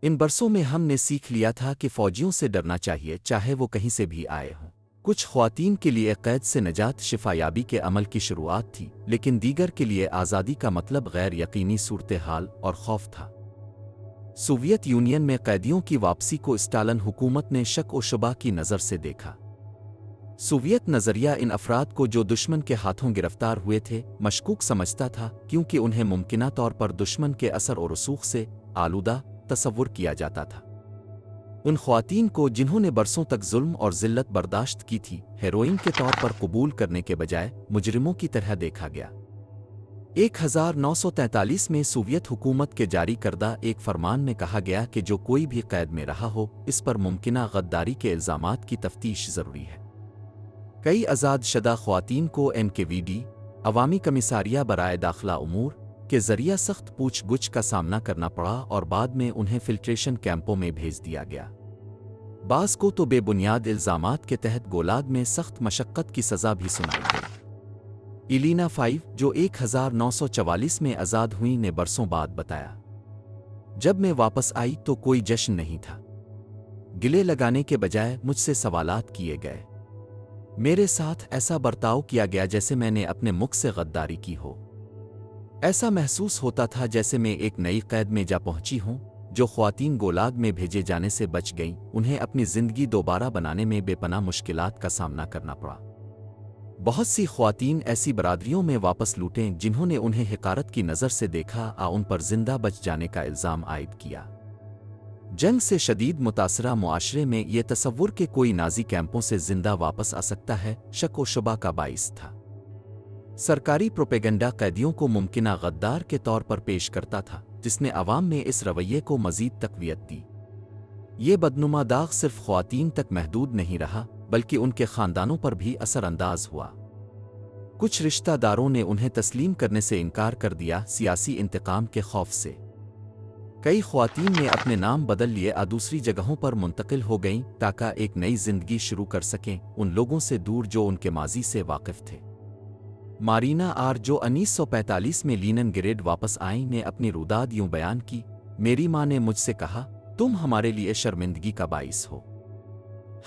इन बरसों में हमने सीख लिया था कि फ़ौजियों से डरना चाहिए, चाहे वो कहीं से भी आए हों। कुछ ख्वातीन के लिए क़ैद से निजात शिफायाबी के अमल की शुरुआत थी, लेकिन दीगर के लिए आज़ादी का मतलब गैर यकीनी सूरत हाल और खौफ था। सोवियत यूनियन में कैदियों की वापसी को स्टालिन हुकूमत ने शक व शुबा की नज़र से देखा। सोवियत नज़रिया इन अफराद को जो दुश्मन के हाथों गिरफ्तार हुए थे मशकूक समझता था, क्योंकि उन्हें मुमकिना तौर पर दुश्मन के असर और रसूख से आलूदा तसव्वुर किया जाता था। उन ख्वातीन को जिन्होंने बरसों तक जुल्म और ज़िल्लत बर्दाश्त की थी, हेरोइन के तौर पर कबूल करने के बजाय मुजरिमों की तरह देखा गया। 1943 में सोवियत हुकूमत के जारी करदा एक फरमान में कहा गया कि जो कोई भी कैद में रहा हो, इस पर मुमकिना गद्दारी के इल्ज़ामात की तफ्तीश ज़रूरी है। कई आज़ाद शदा ख्वातीन को NKVD, अवामी कमिसारिया बराए दाखिला उमूर, के ज़रिया सख्त पूछ-गुछ का सामना करना पड़ा और बाद में उन्हें फिल्ट्रेशन कैंपों में भेज दिया गया। बाज़ को तो बेबुनियाद इल्ज़ामात के तहत गोलाग में सख्त मशक्क़त की सज़ा भी सुनाई गई। इलीना 5, जो 1944 में आज़ाद हुई, ने बरसों बाद बताया, जब मैं वापस आई तो कोई जश्न नहीं था। गिले लगाने के बजाय मुझसे सवालात किए गए। मेरे साथ ऐसा बर्ताव किया गया जैसे मैंने अपने मुख से गद्दारी की हो। ऐसा महसूस होता था जैसे मैं एक नई कैद में जा पहुंची हूं। जो ख्वातीन गोलाग में भेजे जाने से बच गईं, उन्हें अपनी ज़िंदगी दोबारा बनाने में बेपनाह मुश्किलात का सामना करना पड़ा। बहुत सी ख्वातीन ऐसी बरादरियों में वापस लूटें जिन्होंने उन्हें हिकारत की नज़र से देखा या उन पर जिंदा बच जाने का इल्ज़ाम आयद किया। जंग से शदीद मुतासरा मुआशरे में ये तसव्वुर के कोई नाज़ी कैंपों से जिंदा वापस आ सकता है, शक व शुबा का बाइस था। सरकारी प्रोपेगेंडा कैदियों को मुमकिना गद्दार के तौर पर पेश करता था, जिसने अवाम में इस रवैये को मज़ीद तक़वियत दी। ये बदनुमा दाग सिर्फ ख्वातीन तक महदूद नहीं रहा, बल्कि उनके ख़ानदानों पर भी असरअंदाज हुआ। कुछ रिश्तेदारों ने उन्हें तस्लीम करने से इनकार कर दिया, सियासी इंतकाम के खौफ से। कई ख्वातीन ने अपने नाम बदल लिए और दूसरी जगहों पर मुंतकिल हो गईं ताकि एक नई जिंदगी शुरू कर सकें, उन लोगों से दूर जो उनके माजी से वाकिफ थे। मारीना आर, जो 1945 में लीनिनग्रेड वापस आईं, ने अपनी रुदाद यूं बयान की, मेरी माँ ने मुझसे कहा, तुम हमारे लिए शर्मिंदगी का बाइस हो।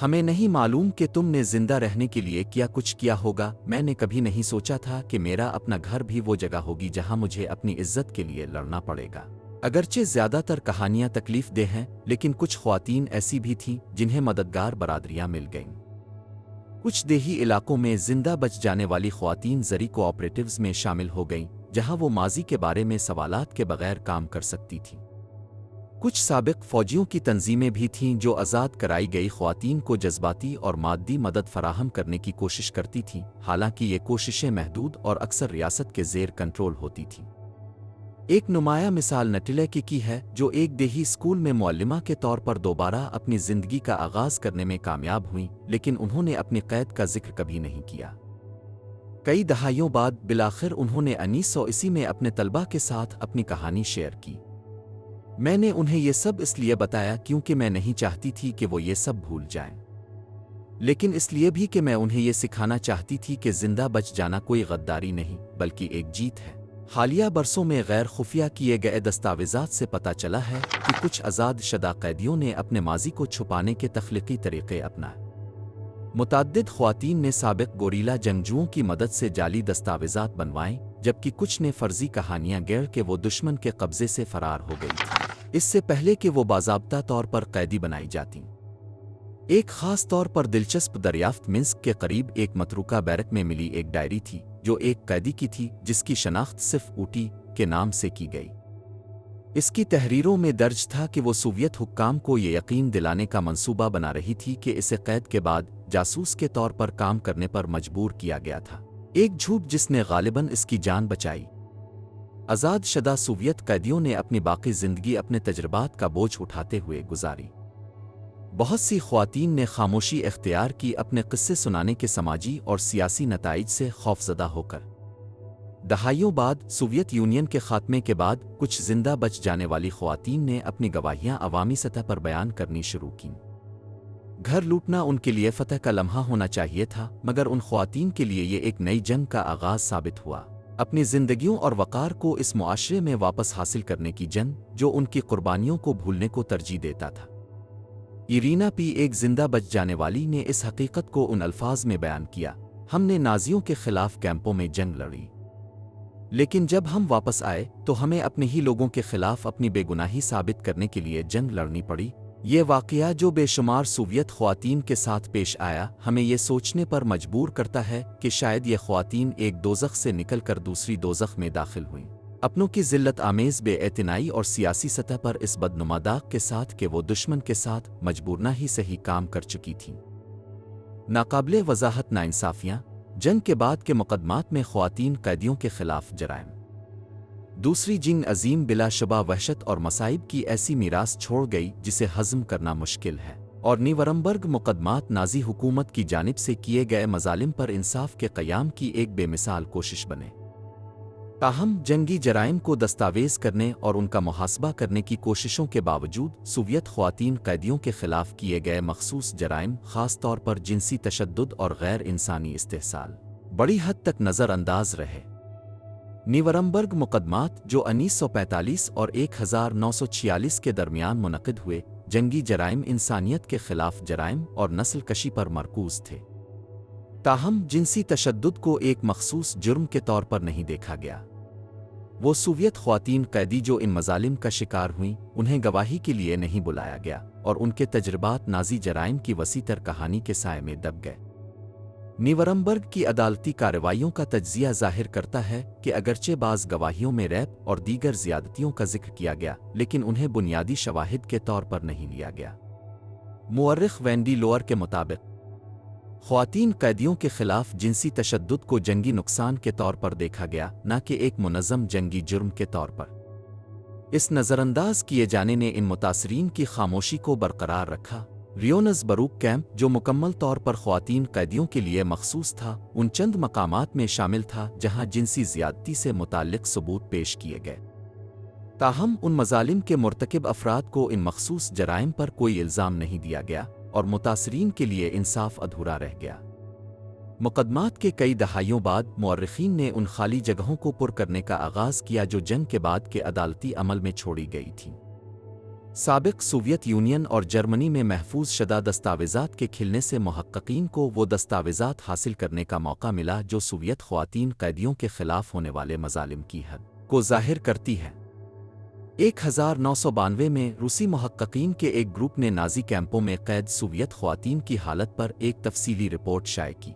हमें नहीं मालूम कि तुमने जिंदा रहने के लिए क्या कुछ किया होगा। मैंने कभी नहीं सोचा था कि मेरा अपना घर भी वो जगह होगी जहां मुझे अपनी इज्जत के लिए लड़ना पड़ेगा। अगरचे ज़्यादातर कहानियां तकलीफ दे हैं, लेकिन कुछ ख्वातीन ऐसी भी थीं जिन्हें मददगार बरादरियां मिल गईं। कुछ देही इलाकों में जिंदा बच जाने वाली ख्वातीन ज़री कोऑपरेटिव्स में शामिल हो गईं, जहां वो माजी के बारे में सवालात के बगैर काम कर सकती थीं। कुछ साबिक फ़ौजियों की तंजीमें भी थीं जो आज़ाद कराई गई ख्वातीन को जज्बाती और मादी मदद फराहम करने की कोशिश करती थीं, हालांकि ये कोशिशें महदूद और अक्सर रियासत के ज़ेर कंट्रोल होती थीं। एक नुमाया मिसाल नटिले की है, जो एक देही स्कूल में मुअल्लिमा के तौर पर दोबारा अपनी जिंदगी का आगाज करने में कामयाब हुई, लेकिन उन्होंने अपनी कैद का जिक्र कभी नहीं किया। कई दहाइयों बाद बिलाखिर उन्होंने 1980 में अपने तलबा के साथ अपनी कहानी शेयर की। मैंने उन्हें ये सब इसलिए बताया क्योंकि मैं नहीं चाहती थी कि वो ये सब भूल जाएं, लेकिन इसलिए भी कि मैं उन्हें ये सिखाना चाहती थी कि जिंदा बच जाना कोई गद्दारी नहीं बल्कि एक जीत है। हालिया बरसों में गैर खुफिया किए गए दस्तावेज़ात से पता चला है कि कुछ आज़ाद शुदा कैदियों ने अपने माजी को छुपाने के तख्लीकी तरीक़े अपनाए। मुतअद्दिद ख्वातीन ने साबिक गोरीला जंगजुओं की मदद से जाली दस्तावेज़ात बनवाए, जबकि कुछ ने फर्जी कहानियां गढ़ के वो दुश्मन के कब्जे से फरार हो गई थी, इससे पहले कि वो बाज़ाब्ता तौर पर कैदी बनाई जाती। एक ख़ास तौर पर दिलचस्प दरियाफ्त मिन्स्क के करीब एक मतरूका बैरक में मिली एक डायरी थी, जो एक कैदी की थी जिसकी शनाख्त सिर्फ ऊटी के नाम से की गई। इसकी तहरीरों में दर्ज था कि वो सोवियत हुक्काम को ये यकीन दिलाने का मंसूबा बना रही थी कि इसे कैद के बाद जासूस के तौर पर काम करने पर मजबूर किया गया था, एक झूठ जिसने गालिबन इसकी जान बचाई। आज़ाद शुदा सोवियत कैदियों ने अपनी बाकी ज़िंदगी अपने तजर्बात का बोझ उठाते हुए गुजारी। बहुत सी ख्वातीन ने खामोशी इख्तियार की, अपने किस्से सुनाने के समाजी और सियासी नताइज से खौफजदा होकर। दहाइयों बाद सोवियत यूनियन के खात्मे के बाद कुछ जिंदा बच जाने वाली ख्वातीन ने अपनी गवाहियां अवामी सतह पर बयान करनी शुरू कीं। घर लूटना उनके लिए फतह का लम्हा होना चाहिए था, मगर उन ख्वातीन के लिए ये एक नई जंग का आगाज साबित हुआ, अपनी जिंदगियों और वक़ार को इस मुआशरे में वापस हासिल करने की जंग जो उनकी कुर्बानियों को भूलने को तरजीह देता था। इरीना पी, एक जिंदा बच जाने वाली, ने इस हकीकत को उन अल्फाज में बयान किया, हमने नाजियों के खिलाफ कैंपों में जंग लड़ी, लेकिन जब हम वापस आए तो हमें अपने ही लोगों के खिलाफ अपनी बेगुनाही साबित करने के लिए जंग लड़नी पड़ी। ये वाक़या जो बेशुमार सोवियत ख्वातीन के साथ पेश आया, हमें ये सोचने पर मजबूर करता है कि शायद ये ख्वातीन एक दोज़ख से निकलकर दूसरी दोज़ख में दाखिल हुईं, अपनों की ज़िल्लत आमेज़ बेएतनाई और सियासी सतह पर इस बदनुमा दाग के साथ कि वो दुश्मन के साथ मजबूरना ही सही काम कर चुकी थीं। नाकाबिले वजाहत नाइंसाफ़ियाँ, जंग के बाद के मुकदमात में ख्वातीन कैदियों के खिलाफ जराइम। दूसरी जंग अजीम बिलाशुबा वहशत और मसाइब की ऐसी मीरास छोड़ गई जिसे हज़म करना मुश्किल है, और नीवरमबर्ग मुकदमात नाजी हुकूमत की जानिब से किए गए मजालिम पर इंसाफ के क़याम की एक बेमिसाल कोशिश बने। ताहम जंगी जराइम को दस्तावेज़ करने और उनका मुहासबा करने की कोशिशों के बावजूद सोवियत ख्वातीन कैदियों के खिलाफ किए गए मखसूस जराइम, ख़ास तौर पर जिनसी तशद्दुद और गैर इंसानी इस्तेहसाल, बड़ी हद तक नज़रअंदाज रहे। नीवरमबर्ग मुकदमात जो 1945 और 1946 के दरमियान मुनक़िद हुए, जंगी जराइम, इंसानियत के खिलाफ जराइम और नस्ल कशी पर मरकूज़ थे। ताहम जिनसी तशद्दुद को एक मखसूस जुर्म के तौर पर नहीं देखा गया। वो सोवियत ख्वातीन कैदी जो इन मजालिम का शिकार हुईं, उन्हें गवाही के लिए नहीं बुलाया गया और उनके तजर्बात नाजी जराइम की वसीतर कहानी के साए में दब गए। नीवरमबर्ग की अदालती कार्रवाइयों का तज्जिया जाहिर करता है कि अगरचे बाज़ गवाहियों में रैप और दीगर ज़ियादतियों का जिक्र किया गया, लेकिन उन्हें बुनियादी शवाहिद के तौर पर नहीं लिया गया। मुअर्रिख़ वेंडी लोअर के मुताबिक ख्वातीन कैदियों के खिलाफ जिनसी तशद्दुद को जंगी नुकसान के तौर पर देखा गया, न कि एक मुनज़्ज़म जंगी जुर्म के तौर पर। इस नज़रअंदाज किए जाने ने इन मुतासरीन की खामोशी को बरकरार रखा। रियोनज़ बरूक कैंप, जो मुकम्मल तौर पर ख्वातीन कैदियों के लिए मखसूस था, उन चंद मकामात में शामिल था जहाँ जिनसी ज़्यादती से मुताल्लिक़ सबूत पेश किए गए। ताहम उन मजालिम के मुर्तकिब अफराद को इन मखसूस जराइम पर कोई इल्ज़ाम नहीं दिया गया और मुतासरीन के लिए इंसाफ अधूरा रह गया। मुकदमात के कई दहाइयों बाद मुअर्रिखीन ने उन खाली जगहों को पुर करने का आगाज़ किया जो जंग के बाद के अदालती अमल में छोड़ी गई थीं। साबिक सोवियत यूनियन और जर्मनी में महफूज शुदा दस्तावेज़ात के खिलने से मुहक्किकीन को वो दस्तावेज़ात हासिल करने का मौका मिला जो सोवियत ख्वातीन कैदियों के खिलाफ होने वाले मजालिम की हद को जाहिर करती है। 1992 में रूसी मुहक्किकीन के एक ग्रुप ने नाजी कैंपों में कैद सोवियत ख्वातीन की हालत पर एक तफसीली रिपोर्ट शाये की।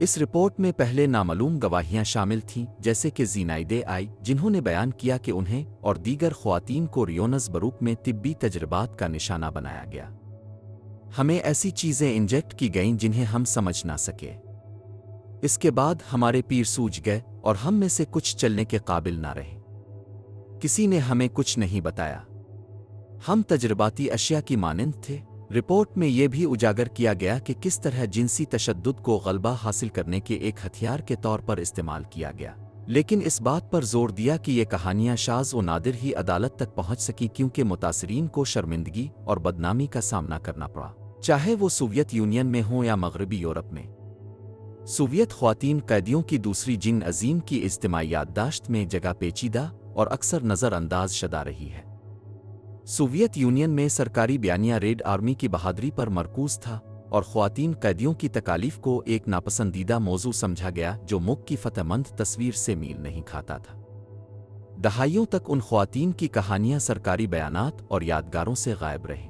इस रिपोर्ट में पहले नामालूम गवाहियां शामिल थीं, जैसे कि ज़ीनाइदे आई, जिन्होंने बयान किया कि उन्हें और दीगर ख्वातीन को रियोनज़ बरूक में तिब्बी तजर्बात का निशाना बनाया गया। हमें ऐसी चीज़ें इंजेक्ट की गईं जिन्हें हम समझ ना सके। इसके बाद हमारे पीर सूज गए और हम में से कुछ चलने के काबिल ना रहे। किसी ने हमें कुछ नहीं बताया। हम तजर्बाती अशिया की मानंद थे। रिपोर्ट में यह भी उजागर किया गया कि किस तरह जिनसी तशद्दुद को गलबा हासिल करने के एक हथियार के तौर पर इस्तेमाल किया गया, लेकिन इस बात पर जोर दिया कि ये कहानियां शाज़ व नादिर ही अदालत तक पहुंच सकी क्योंकि मुतासरीन को शर्मिंदगी और बदनामी का सामना करना पड़ा, चाहे वो सोवियत यूनियन में हो या मगरबी यूरोप में। सोवियत ख्वातीन कैदियों की दूसरी जिंग अजीम की इज्तिमाई याददाश्त में जगह पेचीदा और अक्सर नज़रअंदाज शदा रही है। सोवियत यूनियन में सरकारी बयानिया रेड आर्मी की बहादुरी पर मरकूज था और ख्वातीन कैदियों की तकालीफ को एक नापसंदीदा मौजू समझा गया जो मुल्क की फतेहमंद तस्वीर से मील नहीं खाता था। दहाइयों तक उन ख्वातीन की कहानियां सरकारी बयानात और यादगारों से गायब रहीं।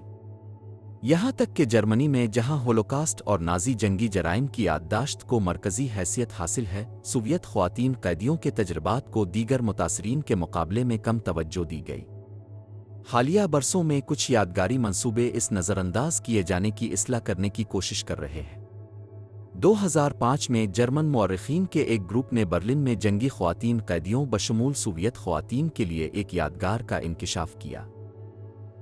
यहाँ तक कि जर्मनी में जहाँ होलोकास्ट और नाजी जंगी जराइम की याददाश्त को मरकज़ी हैसियत हासिल है, सोवियत ख्वातीन कैदियों के तजर्बात को दीगर मुतासरीन के मुकाबले में कम तवज्जो दी गई। हालिया बरसों में कुछ यादगारी मंसूबे इस नज़रअंदाज किए जाने की इस्लाह करने की कोशिश कर रहे हैं। 2005 में जर्मन मुअर्रिखीन के एक ग्रुप ने बर्लिन में जंगी ख्वातीन कैदियों बशमूल सोवियत ख्वातीन के लिए एक यादगार का इंकिशाफ किया।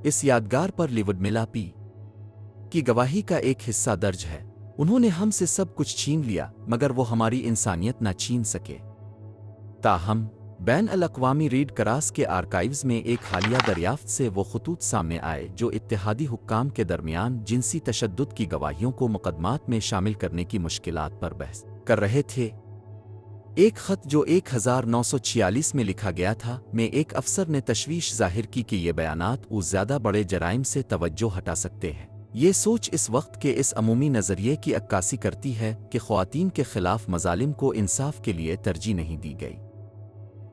इस यादगार पर लिवडमिला पी की गवाही का एक हिस्सा दर्ज है। उन्होंने हमसे सब कुछ छीन लिया मगर वो हमारी इंसानियत न छीन सके। ताहम बैन अल अक़वामी रीड करास के आर्काइव्स में एक हालिया दरियाफ्त से वो खतूत सामने आए जो इत्तेहादी हुक्काम के दरमियान जिनसी तशद्दुद की गवाहियों को मुकदमात में शामिल करने की मुश्किलात पर बहस कर रहे थे। एक खत जो 1946 में लिखा गया था में एक अफसर ने तशवीश जाहिर की कि ये बयानात उस ज़्यादा बड़े जराइम से तवज्जो हटा सकते हैं। ये सोच इस वक्त के इस अमूमी नज़रिए की अक्कासी करती है कि ख्वातीन के खिलाफ मजालिम को इंसाफ के लिए तरजीह नहीं दी गई।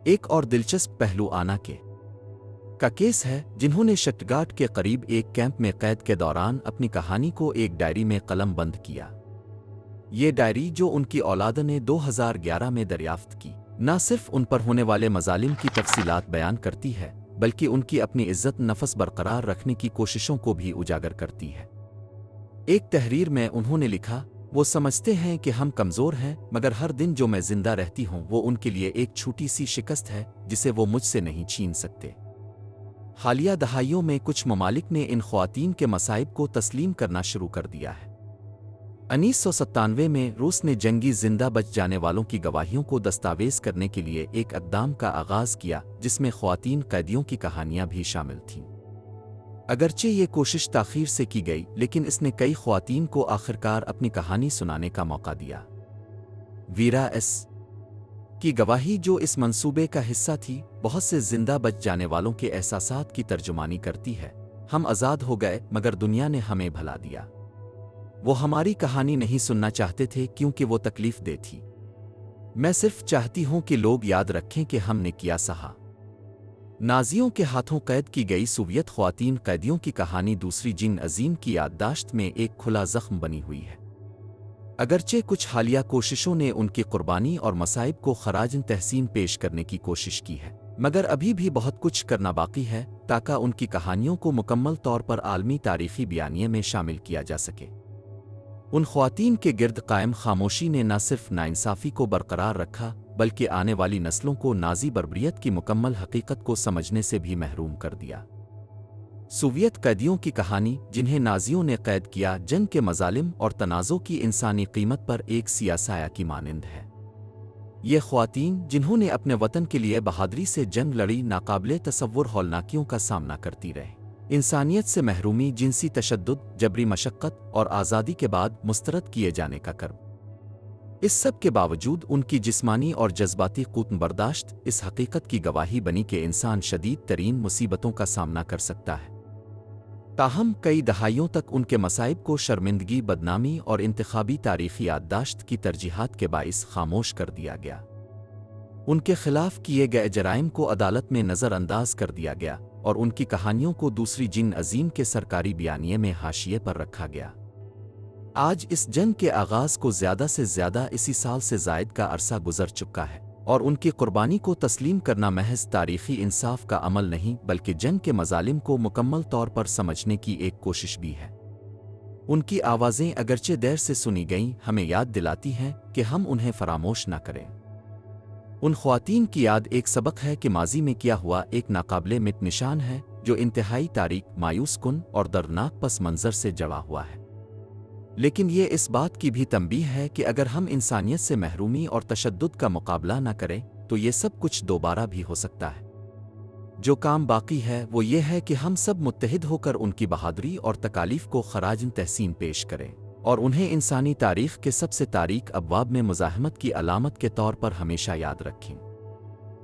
एक और दिलचस्प पहलू आना के का केस है, जिन्होंने शट्टगार्ट के करीब एक कैंप में कैद के दौरान अपनी कहानी को एक डायरी में कलम बंद किया। ये डायरी जो उनकी औलाद ने 2011 में दरियाफ्त की, न सिर्फ उन पर होने वाले मजालिम की तफसीलात बयान करती है बल्कि उनकी अपनी इज्जत नफस बरकरार रखने की कोशिशों को भी उजागर करती है। एक तहरीर में उन्होंने लिखा, वो समझते हैं कि हम कमज़ोर हैं मगर हर दिन जो मैं जिंदा रहती हूँ वो उनके लिए एक छोटी सी शिकस्त है जिसे वो मुझसे नहीं छीन सकते। हालिया दहाइयों में कुछ ममालिक ने इन ख्वातीन के मसाइब को तस्लीम करना शुरू कर दिया है। 1997 में रूस ने जंगी जिंदा बच जाने वालों की गवाहियों को दस्तावेज करने के लिए एक इक़दाम का आगाज़ किया जिसमें ख्वातीन कैदियों की कहानियां भी शामिल थीं। अगरचे ये कोशिश ताख़ीर से की गई लेकिन इसने कई ख्वातीन को आखिरकार अपनी कहानी सुनाने का मौका दिया। वीरा एस की गवाही जो इस मंसूबे का हिस्सा थी, बहुत से जिंदा बच जाने वालों के एहसासात की तर्जुमानी करती है। हम आज़ाद हो गए मगर दुनिया ने हमें भला दिया। वो हमारी कहानी नहीं सुनना चाहते थे क्योंकि वो तकलीफ दे थी। मैं सिर्फ चाहती हूं कि लोग याद रखें कि हमने किया सहा। नाजियों के हाथों कैद की गई सोवियत ख्वातीन कैदियों की कहानी दूसरी जिंग अजीम की याददाश्त में एक खुला जख्म बनी हुई है। अगरचे कुछ हालिया कोशिशों ने उनकी कुर्बानी और मसाइब को खराज तहसीन पेश करने की कोशिश की है, मगर अभी भी बहुत कुछ करना बाकी है ताकि उनकी कहानियों को मुकम्मल तौर पर आलमी तारीखी बयानिए में शामिल किया जा सके। उन ख्वातीन के गिर्द कायम खामोशी ने न सिर्फ नाइंसाफ़ी को बरकरार रखा बल्कि आने वाली नस्लों को नाजी बर्बरियत की मुकम्मल हकीकत को समझने से भी महरूम कर दिया। सोवियत कैदियों की कहानी, जिन्हें नाजियों ने कैद किया, जंग के मजालिम और तनाज़ों की इंसानी कीमत पर एक सियासाया की मानिंद है। ये ख्वातीन जिन्होंने अपने वतन के लिए बहादुरी से जंग लड़ी, नाकाबिले तसव्वुर हौलनाकियों का सामना करती रही। इंसानियत से महरूमी, जिनसी तशद्दुद, जबरी मशक्क़त और आज़ादी के बाद मुस्तरद किए जाने का कर्ब। इस सब के बावजूद उनकी जिस्मानी और जज्बाती क़ुव्वत बर्दाश्त इस हकीकत की गवाही बनी कि इंसान शदीद तरीन मुसीबतों का सामना कर सकता है। ताहम कई दहाइयों तक उनके मसाइब को शर्मिंदगी, बदनामी और इंतखाबी तारीख़ी याददाश्त की तरजीहात के बाइस खामोश कर दिया गया। उनके खिलाफ किए गए जराइम को अदालत में नज़रअंदाज कर दिया गया और उनकी कहानियों को दूसरी जिंग अजीम के सरकारी बयानिए में हाशिए पर रखा गया। आज इस जंग के आगाज़ को ज़्यादा से ज़्यादा इसी साल से ज़ायद का अरसा गुजर चुका है और उनकी कुर्बानी को तस्लीम करना महज तारीख़ी इंसाफ का अमल नहीं बल्कि जंग के मजालिम को मुकम्मल तौर पर समझने की एक कोशिश भी है। उनकी आवाज़ें अगरचे देर से सुनी गईं, हमें याद दिलाती हैं कि हम उन्हें फरामोश न करें। उन ख्वातीन की याद एक सबक है कि माजी में किया हुआ एक नाकाबिले मिट निशान है जो इंतहाई तारीक, मायूस कुन और दर्दनाक पस मंज़र से जड़ा हुआ है। लेकिन ये इस बात की भी तंबीह है कि अगर हम इंसानियत से महरूमी और तशद्दुद का मुकाबला न करें तो ये सब कुछ दोबारा भी हो सकता है। जो काम बाकी है वो ये है कि हम सब मुत्तहिद होकर उनकी बहादुरी और तकालीफ को खराज तहसीन पेश करें और उन्हें इंसानी तारीख़ के सबसे तारीक अबवाब में मुज़ाहमत की अलामत के तौर पर हमेशा याद रखें।